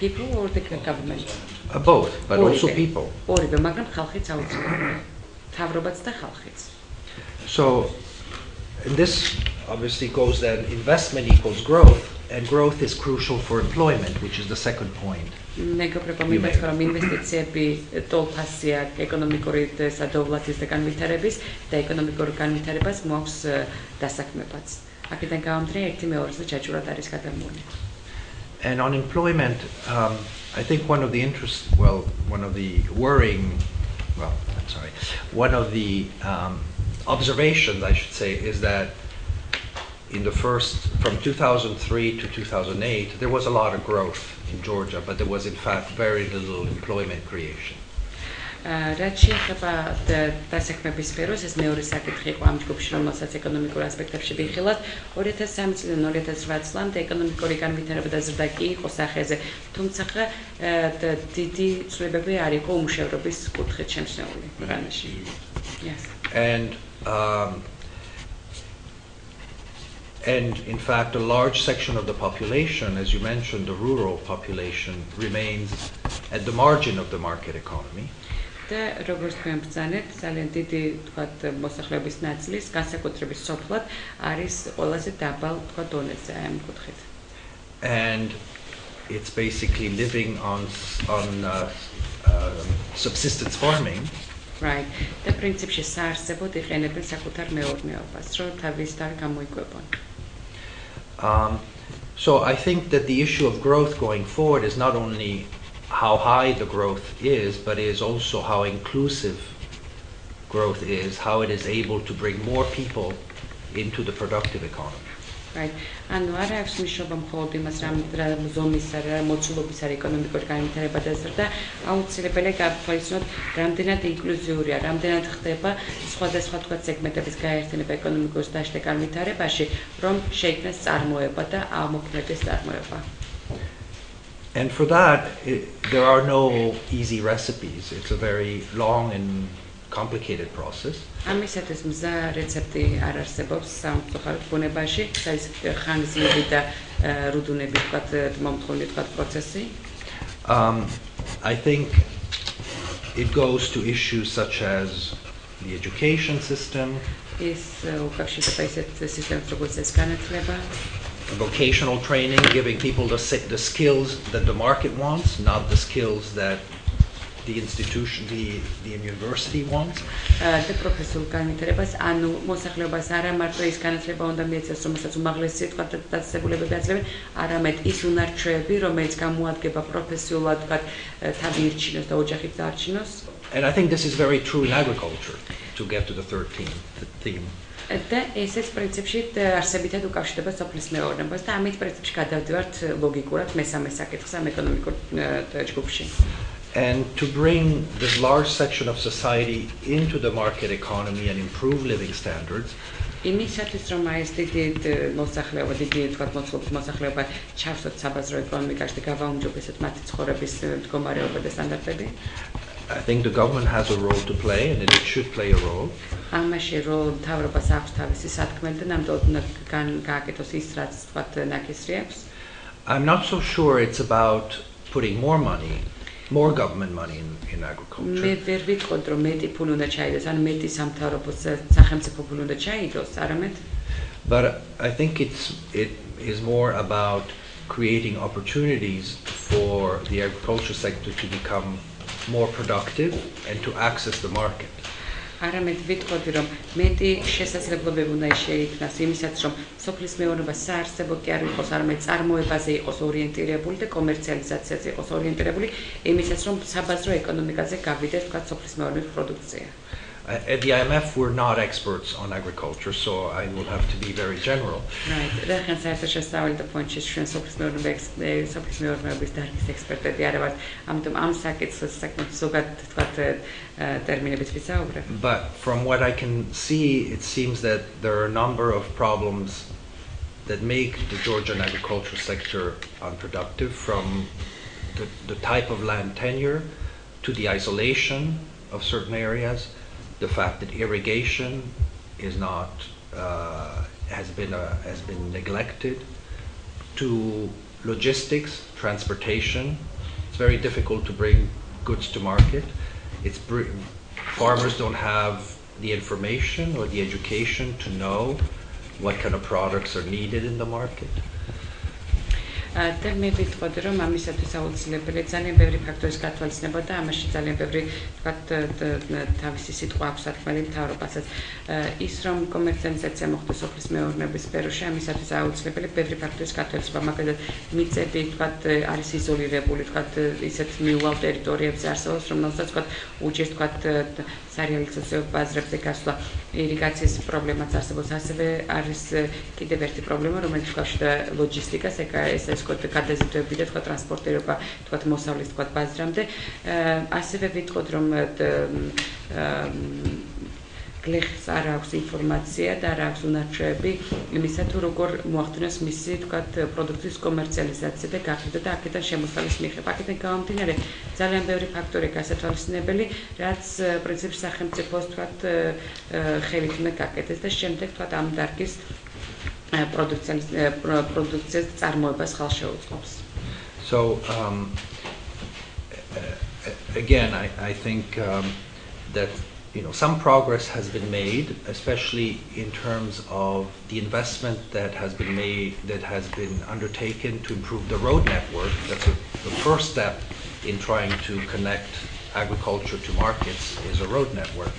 People or the government? Both, but also people. ორივე, მაგრამ ხალხიც აუცილებელია. თავრობაც და ხალხიც. So and this obviously goes that investment equals growth, and growth is crucial for employment, which is the second point. მეგობრებო, მითხრა რომ ინვესტიციები ტოლფასია ეკონომიკური სადოვლათის და განვითარების და ეკონომიკურ განვითარებას მოაქვს დასაქმებაც. აქედან გამომდინარე ერთი მეორეზე ჩაჭურად არის გადამული. And on employment, I think one of the observations, I should say, is that from 2003 to 2008, there was a lot of growth in Georgia, but there was in fact very little employment creation. რაც შეეხება დასაქმების სფეროს, ეს მეორე საკითხი იყო ამ ჯგუფში, რომელსაც ეკონომიკურ ასპექტებში ვიხილავთ. 2003 წლიდან 2008 წლამდე ეკონომიკური განვითარება და ზრდა კი იყო სახეზე, თუმცა დიდი ცვლილებები არ იყო უმუშევრობის კუთხით შემჩნეული ქვეყანაში. Yes. And in fact, a large section of the population, as you mentioned, the rural population, remains at the margin of the market economy. და როგორც თქვენ ბრძანეთ, ძალიან დიდი თქვათ მოსახლეობის ნაწილის განსაკუთრებით სოფლად არის ყველაზე დაბალ თქვათ დონეზე ამ კუთხით. And it's basically living on subsistence farming. Right. და პრინციპში საარსებოდ იყენებენ საკუთარ მეურნეობას, რომ თავის თავი გამოიკვებონ. So I think that the issue of growth going forward is not only how high the growth is, but is also how inclusive growth is, how it is able to bring more people into the productive economy. Right. ანუ არ აქვს მნიშვნელობა მხოლოდ იმას, რა ზომის არა, მოცულობის არა ეკონომიკური განვითარება და ზრდა, აუცილებელია გავთვალისწინოთ, რამდენად ინკლუზიურია, რამდენად ხდება სხვადასხვა თქვათ სეგმენტების გაერთიანება ეკონომიკურ დაშლე განვითარებაში, რომ შეიქმნას წარმოება და ამოქმედდეს წარმოება. And for that, there are no easy recipes. It's a very long and complicated process. ამისათვის მზა რეცეპტი არ არსებობს სამწუხაროდ ბუნებაში, ეს ხანგრძლივი და რუდუნები ვთქვათ მომთხოვნი ვთქვათ პროცესი. I think it goes to issues such as the education system, ის უკავშირდება ისეთ სისტემებს როგორც ეს განათლება, vocational training, giving people the skills that the market wants, not the skills that the institution, the university wants. და პროფესიულ განვითარებას, ანუ მოსახლეობას არა მარტო ის განათლება უნდა მიეცეს, რომელსაც უმაღლესი თქვათ დაწესებულებები აძლევენ, არამედ ის უნარჩვევები, რომელიც გამოადგება პროფესიულად თქვათ თავი ირჩინოს და ოჯახიც დაარჩინოს. And I think this is very true in agriculture, to get to the third theme. და ესეც პრინციპში არსებითად უკავშირდება სოფლის მეურნეობას და ამით პრინციპში გადავდივართ ლოგიკურად მესამე საკითხს ამ ეკონომიკურ ჯგუფში. And to bring this large section of society into the market economy and improve living standards, იმისათვის რომ ეს დიდი მოსახლეობა, დიდი თქვათ მოცულობის მოსახლეობა ჩავსოთ საბაზრო ეკონომიკაში და გავაუმჯობესოთ მათი ცხოვრების მდგომარეობა და სტანდარტები. I think the government has a role to play and it should play a role. ამაში რომ მთავრობას აქვს თავისი სათქმელი და ნამდვილად გააკეთოს ის რაც თქვათ ნაკისრი აქვს. I'm not so sure it's about putting more money, more government money in agriculture. მე ვერ ვიტყოდ რომ მეტი ფული უნდა ჩაიდოს, ან მეტი სამთავრობოს სახელმწიფო ფული უნდა ჩაიდოს, არამედ But I think it is more about creating opportunities for the agriculture sector to become more productive and to access the market. არამედ ვიტყოდი რომ მეტი შესაძლებლობები უნდა შეიქმნას იმისაც რომ სოფლის მეურნეობა საარსებო კი არ იყოს, არამედ წარმოებაზე იყოს ორიენტირებული და კომერციალიზაციაზე იყოს ორიენტირებული, იმისაც რომ საბაზრო ეკონომიკაზე გავიდეს თქვა სოფლის მეურნეობის პროდუქცია. At the IMF, we're not experts on agriculture, so I will have to be very general. Right. რახან საერთაშორისო სავალუტო ფონდში ჩვენ სოფლის მეურნეობის დარგის ექსპერტები არ ვართ, ამიტომ ამ საკითხს საკმაოდ ზოგად თქვათ ტერმინებით ვისაუბრებ. But from what I can see, it seems that there are a number of problems that make the Georgian agricultural sector unproductive, from the type of land tenure to the isolation of certain areas, the fact that irrigation is not has been neglected, to logistics, transportation. It's very difficult to bring goods to market. Farmers don't have the information or the education to know what kind of products are needed in the market. და მე ვიტყოდი რომ ამისათვის აუცილებელი ძალიან ბევრი ფაქტორის გათვალისწინება და ამაში ძალიან ბევრი თქვათ თავისი სიტყვა აქვს სათქმელი მთავრობასაც. ის რომ კომერციალიზაცია მოხდეს სოფლის მეურნეობის სფეროში, ამისათვის აუცილებელი ბევრი ფაქტორის გათვალისწინება, მაგალითად მიწები თქვათ არის იზოლირებული, თქვათ ისეთ მიუვალ ტერიტორიებზე არსებობს, რომელსაც თქვათ უჭირს თქვათ სარეალიზაციო ბაზრებზე გასვლა, ირიგაციის პრობლემაც არსებობს, ასევე არის კიდევ ერთი პრობლემა, რომელიც უკავშირდება ლოჯისტიკას, ეს გადაზიდვები და თქვა ტრანსპორტირება თქვა მოსავლის თქვა ბაზრამდე. ასევე ვიტყოდ რომ გლეხს არ აქვს ინფორმაცია და არ აქვს უნარჩვევები იმისა თუ როგორ მოახდინოს მისი თქვა პროდუქციის კომერციალიზაცია და გახდიდა და აქედან შემოსავლის მიღება. აქედან გამომდინარე ძალიან ბევრი ფაქტორი გასათვალისწინებელი, რაც პრინციპში სახელმწიფოს თქვა ხელით უნდა გაკეთდეს და შემდეგ თქვა ამ დარგის პროდუქციას წარმოებას ხალხშეუწყობს. So again, I think that some progress has been made, especially in terms of the investment that has been made, that has been undertaken to improve the road network. That's the first step in trying to connect agriculture to markets is a road network.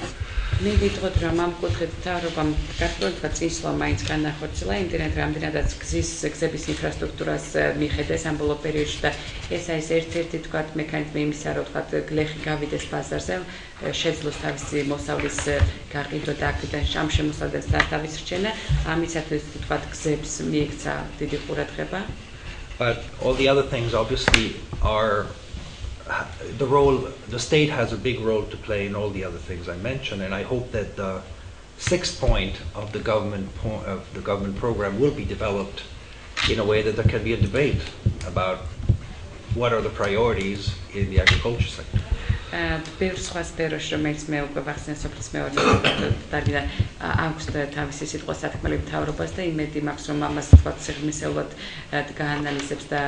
მე ვიტყოდ რომ ამ კუთხით მთავრობამ გარკვეულწილად წინსვლა მაინც განახორციელა, იმდენად რამდენადაც გზების ინფრასტრუქტურას მიხედეს ამ ბოლო პერიოდში და ეს არის ერთ-ერთი თქვათ მექანიზმი იმისა, რომ თქვათ გლეხი გავიდეს ბაზარზე, შეძლოს თავისი მოსავლის გაყიდვა და აქედან ამ შემოსავლას თავის რჩენა, ამისათვის თქვათ გზებს მიექცა დიდი ყურადღება. But all the other things obviously are the state has a big role to play in all the other things I mentioned, and I hope that the sixth point of the government program will be developed in a way that there can be a debate about what are the priorities in the agriculture sector. Ბევრ სხვა სფეროში, რომელიც მე უკვე ვახსენე სოფლის მეურნეობა და აქვს თავისი სიტყვა სათქმელი მთავრობას და იმედი მაქვს, რომ ამას თქვა სიღრმისეულად გაანალიზებს და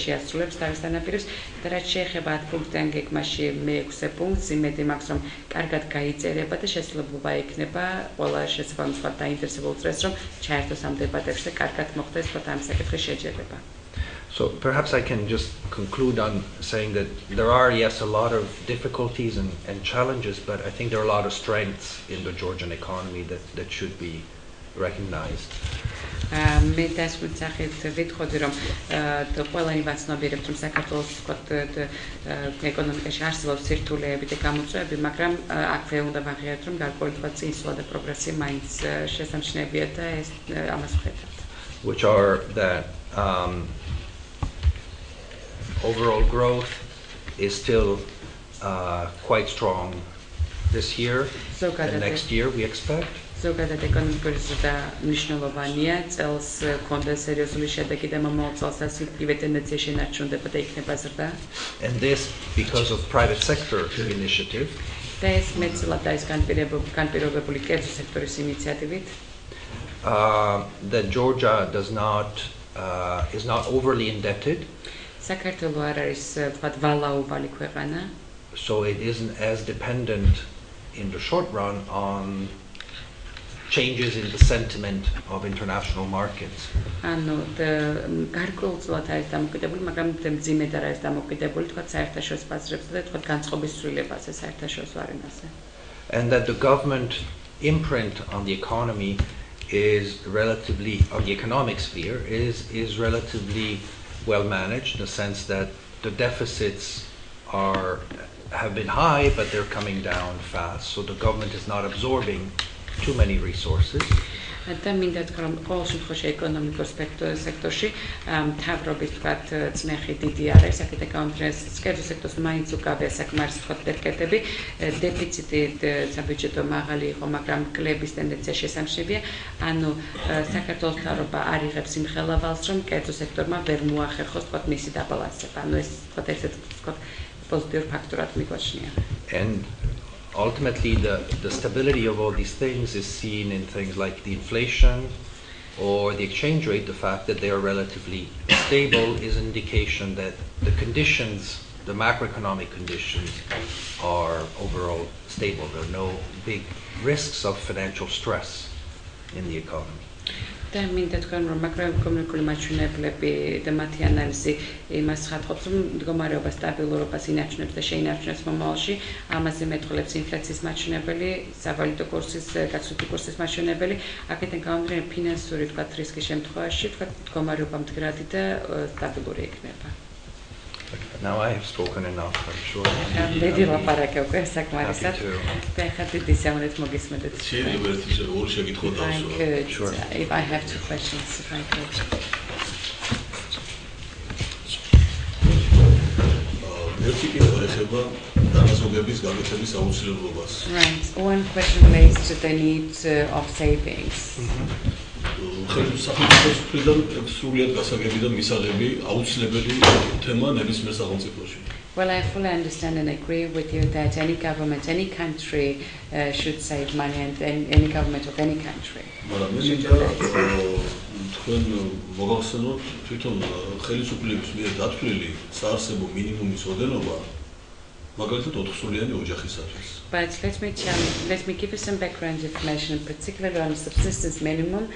შეასრულებს თავის თანაპირებს და რაც შეეხება 10 პუნქტიან გეგმაში მე-6 პუნქტს, იმედი მაქვს, რომ კარგად გაიწერება და შესაძლებლობა ექნება ყველა შესაბამისად დაინტერესებულ წრეს, რომ ჩაერთოს ამ დებატებში და კარგად მოხდეს ამ საკითხის შეჯერება. So perhaps I can just conclude on saying that there are, yes, a lot of difficulties and challenges, but I think there are a lot of strengths in the Georgian economy that should be recognized. მე დასკვნით სახით ვიტყოდი, რომ ყველანი ვაცნობიერებთ, რომ საქართველოს ეკონომიკაში არსებობს სირთულეები და გამოწვევები, მაგრამ აქვე უნდა ვაღიაროთ, რომ გარკვეული წინსვლა და პროგრესი მაინც შესამჩნევია და ეს ამას ვხედავთ. Which are that overall growth is still quite strong this year and next year we expect. ზოგადად ეკონომიკური ზრდა მნიშვნელოვანია, წელს ქონდა სერიოზული შედეგი და მომავალ წელსაც იგივე ტენდენცია შენარჩუნდება და იქნება ზრდა. And this because of private sector initiative. და ეს მეტწილად არის განპირობებული კერძო სექტორის ინიციატივით. That Georgia is not overly indebted. საქართველო არ არის ვთქვათ ვალაობალი ქვეყანა. So it isn't as dependent in the short run on changes in the sentiment of international markets. ანუ გარკვეულწილად არის დამოკიდებული, მაგრამ მძიმედ არ არის დამოკიდებული, თქვათ საერთაშორისო ბაზრებზე და თქვათ განწყობის ცვლილებაზე საერთაშორისო არენაზე. And that the government imprint on the economy is relatively, on the economic sphere, is relatively well managed in the sense that the deficits have been high, but they're coming down fast. So the government is not absorbing too many resources. და მინდა თქვა, რომ ყოველ შემთხვევაში ეკონომიკურ სექტორში მთავრობის თქვათ წნეხი დიდი არის, აქედან გამომდინარე კერძო სექტორს მაინც უკავია საკმარისი თქვათ პერკეტები, დეფიციტი საბიუჯეტო მაღალი იყო, მაგრამ კლების ტენდენცია შესამჩნევია. ანუ საქართველოს მთავრობა არ იღებს იმ ხელავალს, რომ კერძო სექტორმა ვერ მოახერხოს თქვათ მისი დაბალანსება. ანუ ეს თქვათ ერთ-ერთი თქვათ პოზიტიურ ფაქტორად მიგვაჩნია. And ultimately, the stability of all these things is seen in things like the inflation or the exchange rate. The fact that they are relatively stable is an indication that the conditions, the macroeconomic conditions, are overall stable. There are no big risks of financial stress in the economy. და მინდა თქვა, რომ მაკროეკონომიკური მაჩვენებლები და მათი ანალიზი იმას ხატობს, რომ მდგომარეობა სტაბილურობას ინარჩუნებს და შეინარჩუნებს მომავალში. ამაზე მეტყველებს ინფლაციის მაჩვენებელი, სავალუტო კურსის, გაცვლითი კურსის მაჩვენებელი. აქედან გამომდინარე ფინანსური თქვათ რისკის შემთხვევაში თქვათ მდგომარეობა მდგრადი და სტაბილური იქნება. Now I have spoken enough, I'm sure. Maybe ლაპარაკე უკვე საკმარისად. და ახლა დიდი სიამოვნებით მოგისმენთ. შეიძლება ერთი ორი შეკითხვა დავსვა. Sure. If I have two questions, if I could. ერთი კითხვა ეხება დანაზოგების გაკეთების აუცილებლობას. Right. One question relates to the need of savings. სახელმწიფოს მხრიდან სრულად გასაგები და მისაღები აუცილებელი თემა ნებისმიერ სახელმწიფოში. Well, I fully understand and agree with you that any government, any country should save money, and any government of any country. მაგრამ მე მინდა თქვენ მოგახსენოთ თვითონ ხელისუფლების მიერ დათვლილი საარსებო მინიმუმის ოდენობა მაგალითად 4-სულიანი ოჯახისათვის. But let me give you some background information, particularly on the subsistence minimum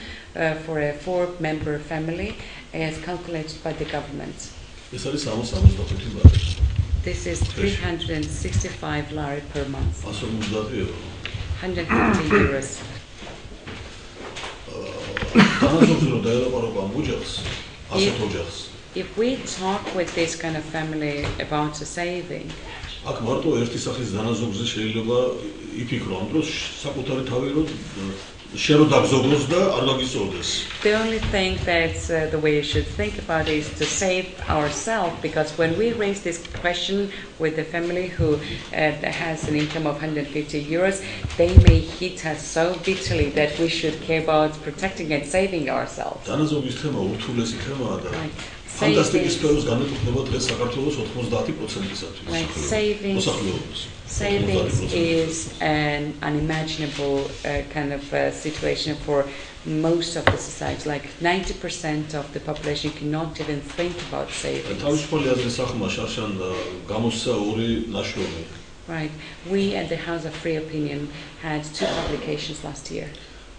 for a 4-member family as calculated by the government. ეს არის 65 ლარი. This is 365 lari per month. 150 euro. 150 euros. დანაზოგს რომ დაელაპარაკო ამ ოჯახს, ასეთ ოჯახს. If we talk with this kind of family about a saving, აქ მარტო ერთი სახის დანაზოგზე შეიძლება იფიქრო ამ დროს საკუთარი თავი რომ შენ რო დაგზოგოს და არ გაგისწორდეს. The only thing that the way you should think about is to save ourselves, because when we raise this question with the family who has an income of 150 euros, they may hit us so bitterly that we should care about protecting and saving ourselves. დანაზოგის თემა ურთულესი თემაა და Fantastic sferos განეკუთვნება დღეს საქართველოს 90%-ისათვის. Like savings is an unimaginable kind of situation for most of the society. Like 90% of the population cannot even think about savings. თავისუფალი აზრის სახმა შარშან გამოსცა ორი ნაშრომი. Right. We at the House of Free Opinion had 2 publications last year.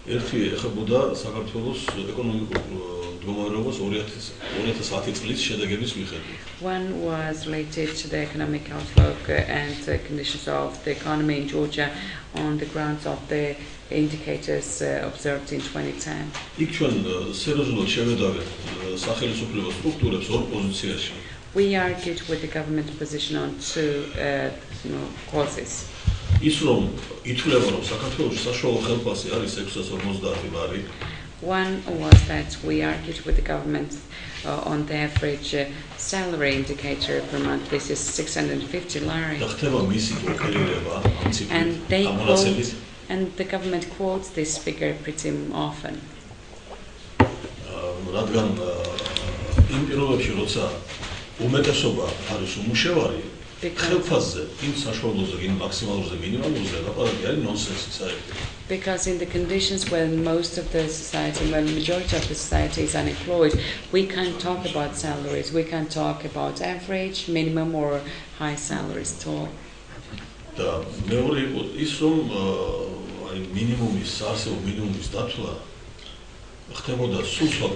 ერთი ეხებოდა საქართველოს ეკონომიკურ მდგომარეობას 2010 წლის შედეგების მიხედვით. One was related to the economic outlook and the conditions of the economy in Georgia on the grounds of the indicators observed in 2010. იქ ჩვენ სერიოზულად შევედავეთ სახელმწიფო სტრუქტურებს ორ პოზიციაში. We argued with the government position on 2 causes. ის რომ ითვლება რომ საქართველოს საშუალო ხელფასი არის 650 ლარი. One was that we argued with the government on the average salary indicator per month. This is 650 lari. და ხდება მისი ოპერირება ამ ციფრით. And the government quotes this figure pretty often. რადგან იმ პირობებში როცა უმეტესობა არის უმუშევარი, ხელფასზე, იმ საშუალოზე, იმ მაქსიმალურზე, მინიმალურზე ლაპარაკი არის ნონსენსი საერთოდ. Because in the conditions when most of the society, when the majority of the society is unemployed, we can't talk about salaries, we can't talk about average, minimum or high salaries at all. და მეორე ის რომ აი მინიმუმის, საარსებო მინიმუმის დათვლა ხდებოდა სულ სხვა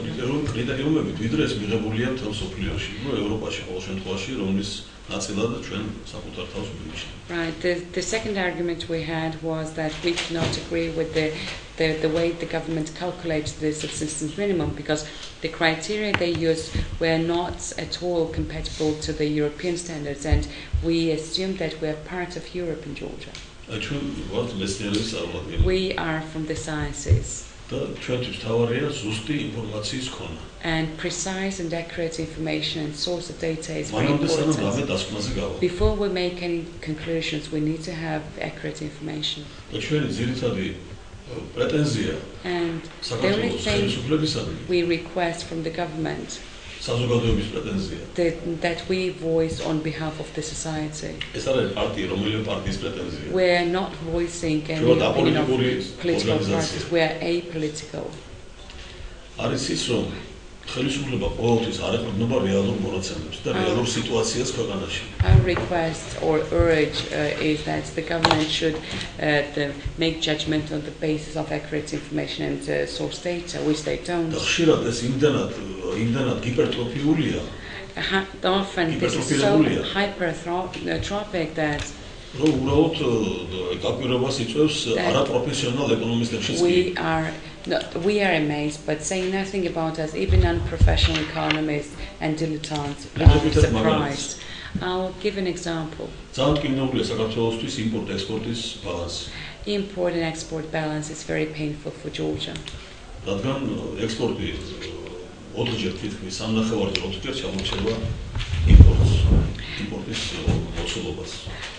კრიტერიუმებით, ვიდრე ეს მიღებულია მთელ სოფლიოში, ევროპაში ყოველ შემთხვევაში, რომლის ნაწილად ჩვენ საკუთარ თავს მივიჩნევთ. Right. The second argument we had was that we cannot agree with the way the government calculates the subsistence minimum because the criteria they used were not at all compatible to the European standards, and we assumed that we are part of Europe in Georgia. We are from the sciences. And precise and accurate information and source of data is very important. Before we make any conclusions, we need to have accurate information. And the only thing we request from the government that we voice on behalf of the society. We are not voicing any opinion of political parties. We are apolitical. Our request or urge is that the government should make judgment on the basis of accurate information and source data, which they don't. Often this is so hypertrophic that we are amazed, but saying nothing about us, even unprofessional economists and dilettantes are surprised. I'll give an example. Import and export balance is very painful for Georgia.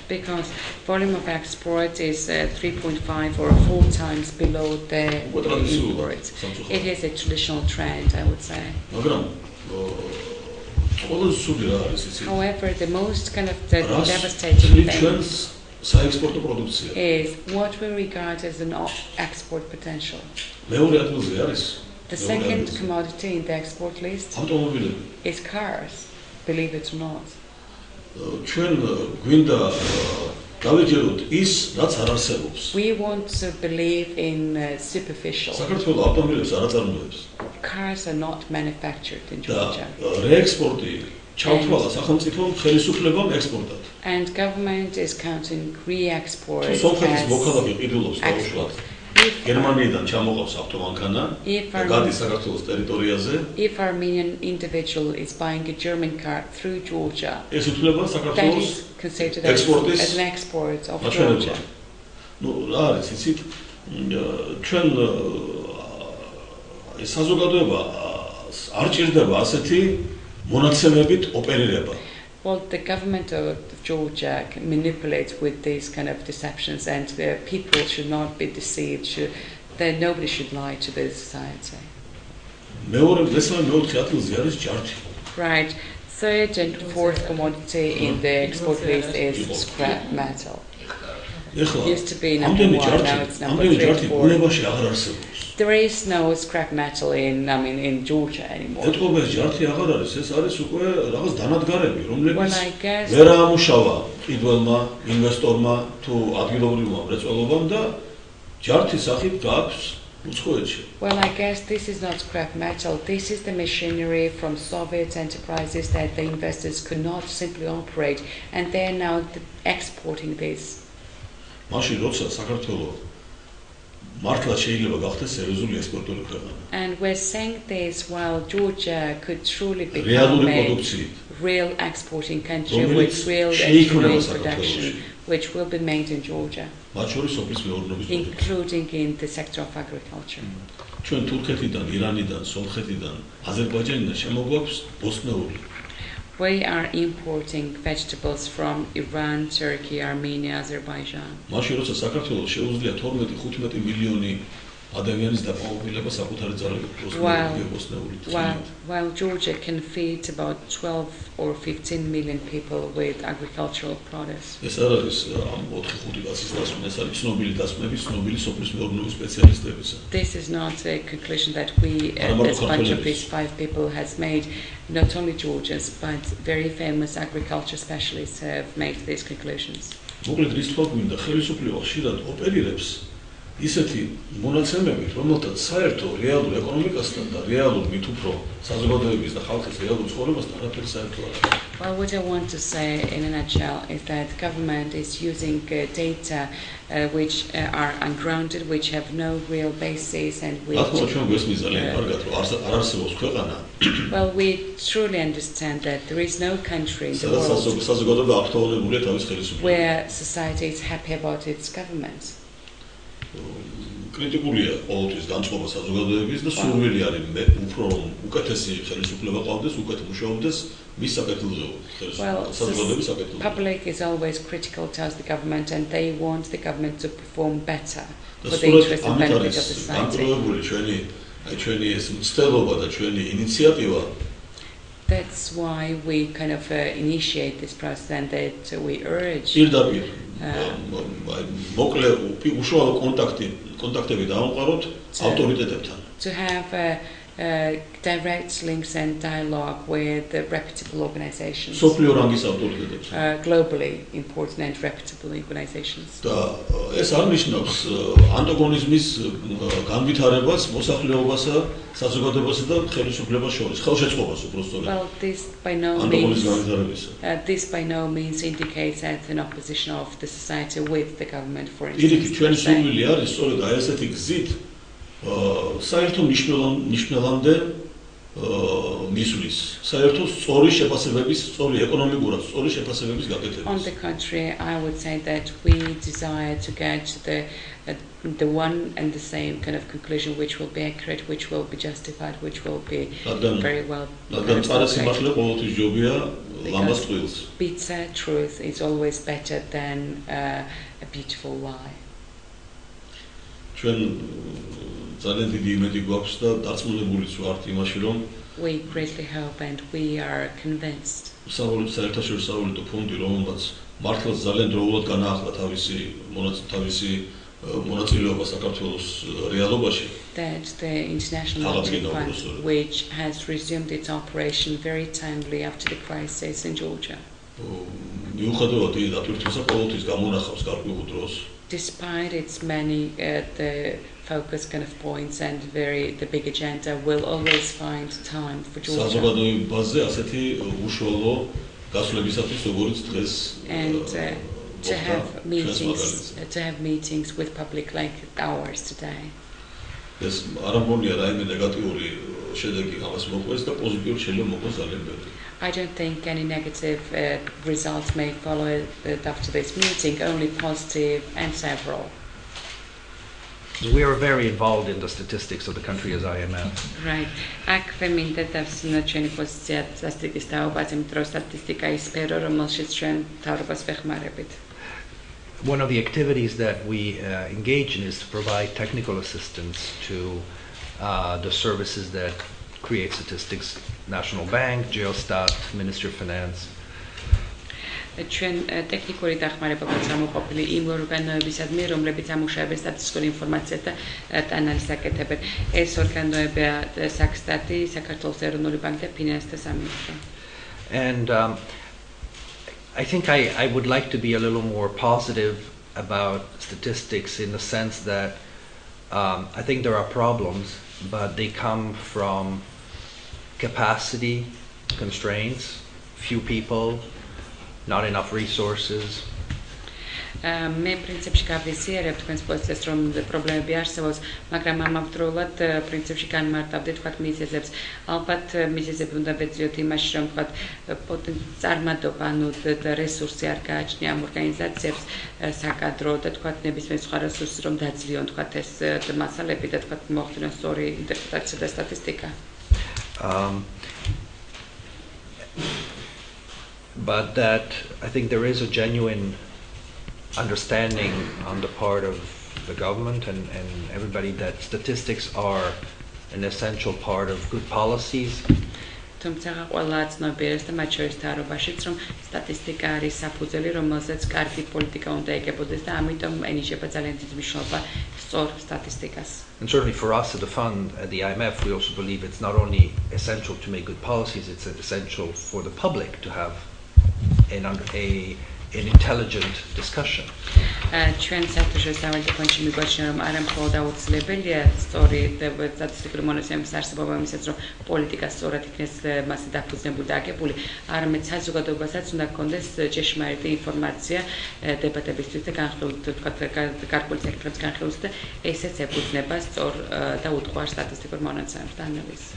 Because volume of export is 3.5 or 4 times below the import. It is a traditional trend, I would say. However, the most kind of devastating thing is what we regard as an export potential. The second commodity in the export list is cars, believe it or not. We want to believe in superficial. Cars are not manufactured in Georgia. And government is counting re-export as export. If Armenian individual is buying a German car through Georgia, that is considered as an export of Georgia. Well, the government of Georgia can manipulate with these kind of deceptions, and people should not be deceived. Nobody should lie to the society. Right. Third and fourth commodity in the export list is scrap metal. Used to be number 1, now it's number 3 and 4. There is no scrap metal in Georgia anymore. Well, I guess Well, I guess this is not scrap metal. This is the machinery from Soviet enterprises that the investors could not simply operate, and they're now exporting this. And we're saying this while Georgia could truly become a real exporting country with real engineering production, which will be made in Georgia, including in the sector of agriculture. We are importing vegetables from Iran, Turkey, Armenia, Azerbaijan. While Georgia can feed about 12 or 15 million people with agricultural produce. This is not a conclusion that we, as a bunch of these 5 people, has made. Not only Georgians, but very famous agriculture specialists have made these conclusions. ისეთი მონაცემებით, რომელთაც საერთო რეალურ ეკონომიკასთან და რეალურ მით უფრო საზოგადოების და ხალხის რეალურ ცხოვრებასთან არაფერი საერთო არ აქვს. Well, what I want to say in a nutshell is that government is using data which are ungrounded, which have no real basis, and which. Well, we truly understand that there is no country in the world where society is happy about its government. კრიტიკულია ყოველთვის განწყობა საზოგადოების და სურვილი არის უფრო უკეთესი ხელისუფლება ყავდეს, უკეთ მუშაობდეს მის საკეთილდღეო საზოგადოების საკეთილდღეო. Public is always critical towards the government, and they want the government to perform better for the interest and benefit of the society. ჩვენი ეს მცდელობა და ჩვენი ინიციატივა. That's why we kind of initiate this process, and that we urge. To have direct links and dialogue with the reputable organizations, globally important and reputable organizations. ეს არნიშნავს ანტაგონიზმის განვითარებას მოსახლეობასა, საზოგადოებასა და ხელისუფლებას შორის, ხელშეწყობას უბრალოდ. Well, this by no means indicates an opposition of the society with the government, for instance. ჩვენი სურვილი არის სწორედ აი ესეთი გზით საერთო მნიშვნელამდე მისვლის, საერთო სწორი შეფასებების, სწორი ეკონომიკურად სწორი შეფასებების გაკეთებას. On the contrary, I would say that we desire to get the one and the same kind of conclusion, which will be accurate, which will be justified, which will be very well. Bitter truth is always better than a beautiful lie. We greatly hope and we are convinced that the International Monetary Fund, which has resumed its operation very timely after the crisis in Georgia, despite its many the focus kind of points and the big agenda, will always find time for Georgia. And to have meetings with public like ours today. I don't think any negative results may follow after this meeting, only positive and several. We are very involved in the statistics of the country as IMF. Right. One of the activities that we engage in is to provide technical assistance to the services that create statistics National Bank, Geostat, Ministry of Finance. ჩვენ ტექნიკური დახმარება გამოყოფილი იმ ორგანოებისადმი, რომლებიც ამუშავებენ სტატისტიკურ ინფორმაციას და ანალიზს აკეთებენ. ეს ორგანოებია საქსტატი, საქართველოს ეროვნული ბანკი და ფინანსთა სამინისტრო. And I think I would like to be a little more positive about statistics in the sense that I think there are problems, but they come from capacity constraints, few people, not enough resources. მე პრინციპში გავიზიარებ თქვენს პოზიციას, რომ პრობლემები არსებობს, მაგრამ ამავდროულად პრინციპში განმარტავდი თქვათ მიზეზებს. ალბათ მიზეზები უნდა ვეძლიოთ იმაში, რომ თქვათ წარმადობა, ანუ რესურსი არ გააჩნია ამ ორგანიზაციებს საკადრო და თქვათ ნებისმიერ სხვა რესურსს რომ დაძლიონ თქვათ ეს მასალები და თქვათ მოახდინონ სწორი ინტერპრეტაცია და სტატისტიკა. But that I think there is a genuine understanding on the part of the government and everybody that statistics are an essential part of good policies. თუმცა ყველა ცნობიერებს და მათ შორის თარობაშიც რომ სტატისტიკა არის საფუძველი, რომელზეც კარგი პოლიტიკა უნდა ეკებოდეს და ამიტომ ენიშება ძალიან დიდი მნიშვნელობა სწორ სტატისტიკას. And certainly for us at the fund, at the IMF, we also believe it's not only essential to make good policies, it's essential for the public to have an intelligent discussion. ჩვენ საერთაშორისო სავალუტო ფონდში მიგვაჩნია, რომ არა მხოლოდ აუცილებელია სწორი სტატისტიკური მონაცემების არსებობა იმისაც, რომ პოლიტიკა სწორად იქნეს მასზე დაფუძნებული და აგებული, არამედ საზოგადოებასაც უნდა ჰქონდეს ჭეშმარიტი ინფორმაცია დებატებისთვის და გარკვეული საკითხების განხილვის და ესეც ეფუძნება სწორ და უთხარ სტატისტიკურ მონაცემებს და ანალიზს.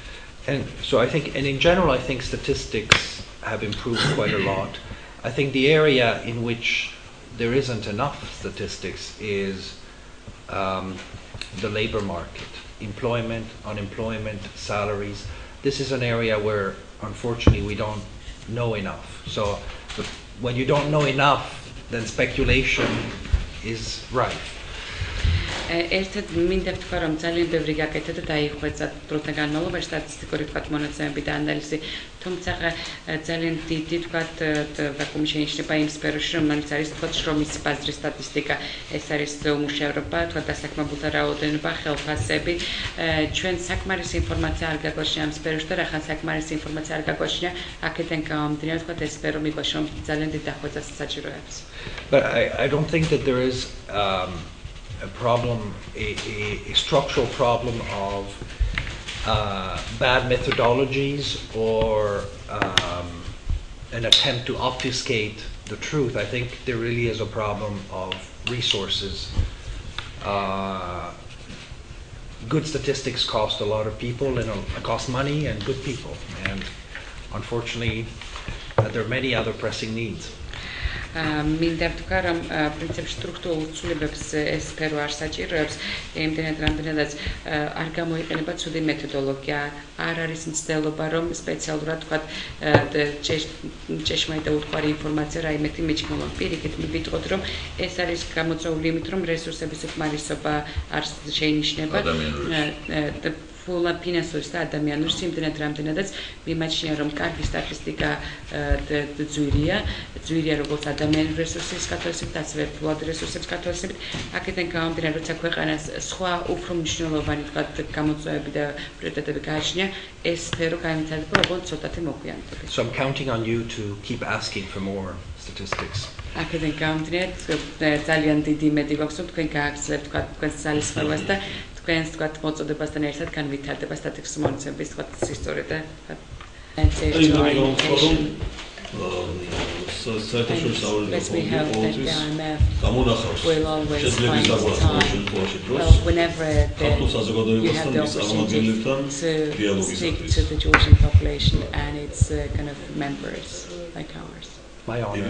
And so I think, and in general, I think statistics have improved quite a lot. I think the area in which there isn't enough statistics is the labor market, employment, unemployment, salaries. This is an area where, unfortunately, we don't know enough. So when you don't know enough, then speculation is rife. ერთად მინდა ვთქვა, რომ ძალიან ბევრი გაკეთდა და დაიხვეწა დროთა განმავლობაში სტატისტიკური თქვათ მონაცემები და ანალიზი, თუმცა ძალიან დიდი თქვათ ვაკუუმი შეინიშნება იმ სფეროში, რომელიც არის თქვათ შრომის ბაზრის სტატისტიკა, ეს არის უმუშევრობა, თქვათ დასაქმებულთა რაოდენობა, ხელფასები. ჩვენ საკმარისი ინფორმაცია არ გაგვაჩნია ამ სფეროში და რახან საკმარისი ინფორმაცია არ გაგვაჩნია, აქედან გამომდინარე თქვათ ეს სფერო მიგვაჩნია, რომ ძალიან დიდი დახვეწას საჭიროებს. But I don't think that there is a problem, a structural problem of bad methodologies or an attempt to obfuscate the truth. I think there really is a problem of resources. Good statistics cost a lot of people and cost money and good people. And unfortunately, there are many other pressing needs. მინდა ვთქვა, რომ პრინციპში სტრუქტურულ ცვლილებებს ეს სფერო არ საჭიროებს, იმდენად რამდენადაც არ გამოიყენება ცუდი მეთოდოლოგია, არ არის მცდელობა, რომ სპეციალურად თქვათ ჭეშმარიტ და უთხარი ინფორმაცია რაიმეთი მიჩნევა. პირიქით ვიტყოდ, რომ ეს არის გამოწვეული იმით, რომ რესურსების უკმარისობა არ შეინიშნება. ფინანსური და ადამიანური სიმდენად რამდენადაც მიმაჩნია, რომ კარგი სტატისტიკა ძვირია როგორც ადამიანური რესურსების გათვალისწინებით, ასევე ფულად რესურსების გათვალისწინებით. აქედან გამომდინარე, როცა ქვეყანას სხვა უფრო მნიშვნელოვანი თქვათ გამოწვევები და პრიორიტეტები გააჩნია, ეს სფერო განვითარდება როგორც ცოტათი მოგვიანდება. So I'm counting on you to keep asking for more statistics. აქედან გამომდინარე, ძალიან დიდი იმედი გვაქვს, რომ თქვენ გააგრძელებთ თქვათ თქვენს ძალისხმევას და თქვენს თქვათ მოწოდებასთან ერთად განვითარდება სტატისტიკის მონაცემების თქვათ ისტორია და საერთაშორისო სავალუტო ფონდის გამონახავს შეძლების დაგვალისწინებაში დროს ქართულ საზოგადოებასთან მის წარმომადგენლებთან დიალოგისათვის. My honor.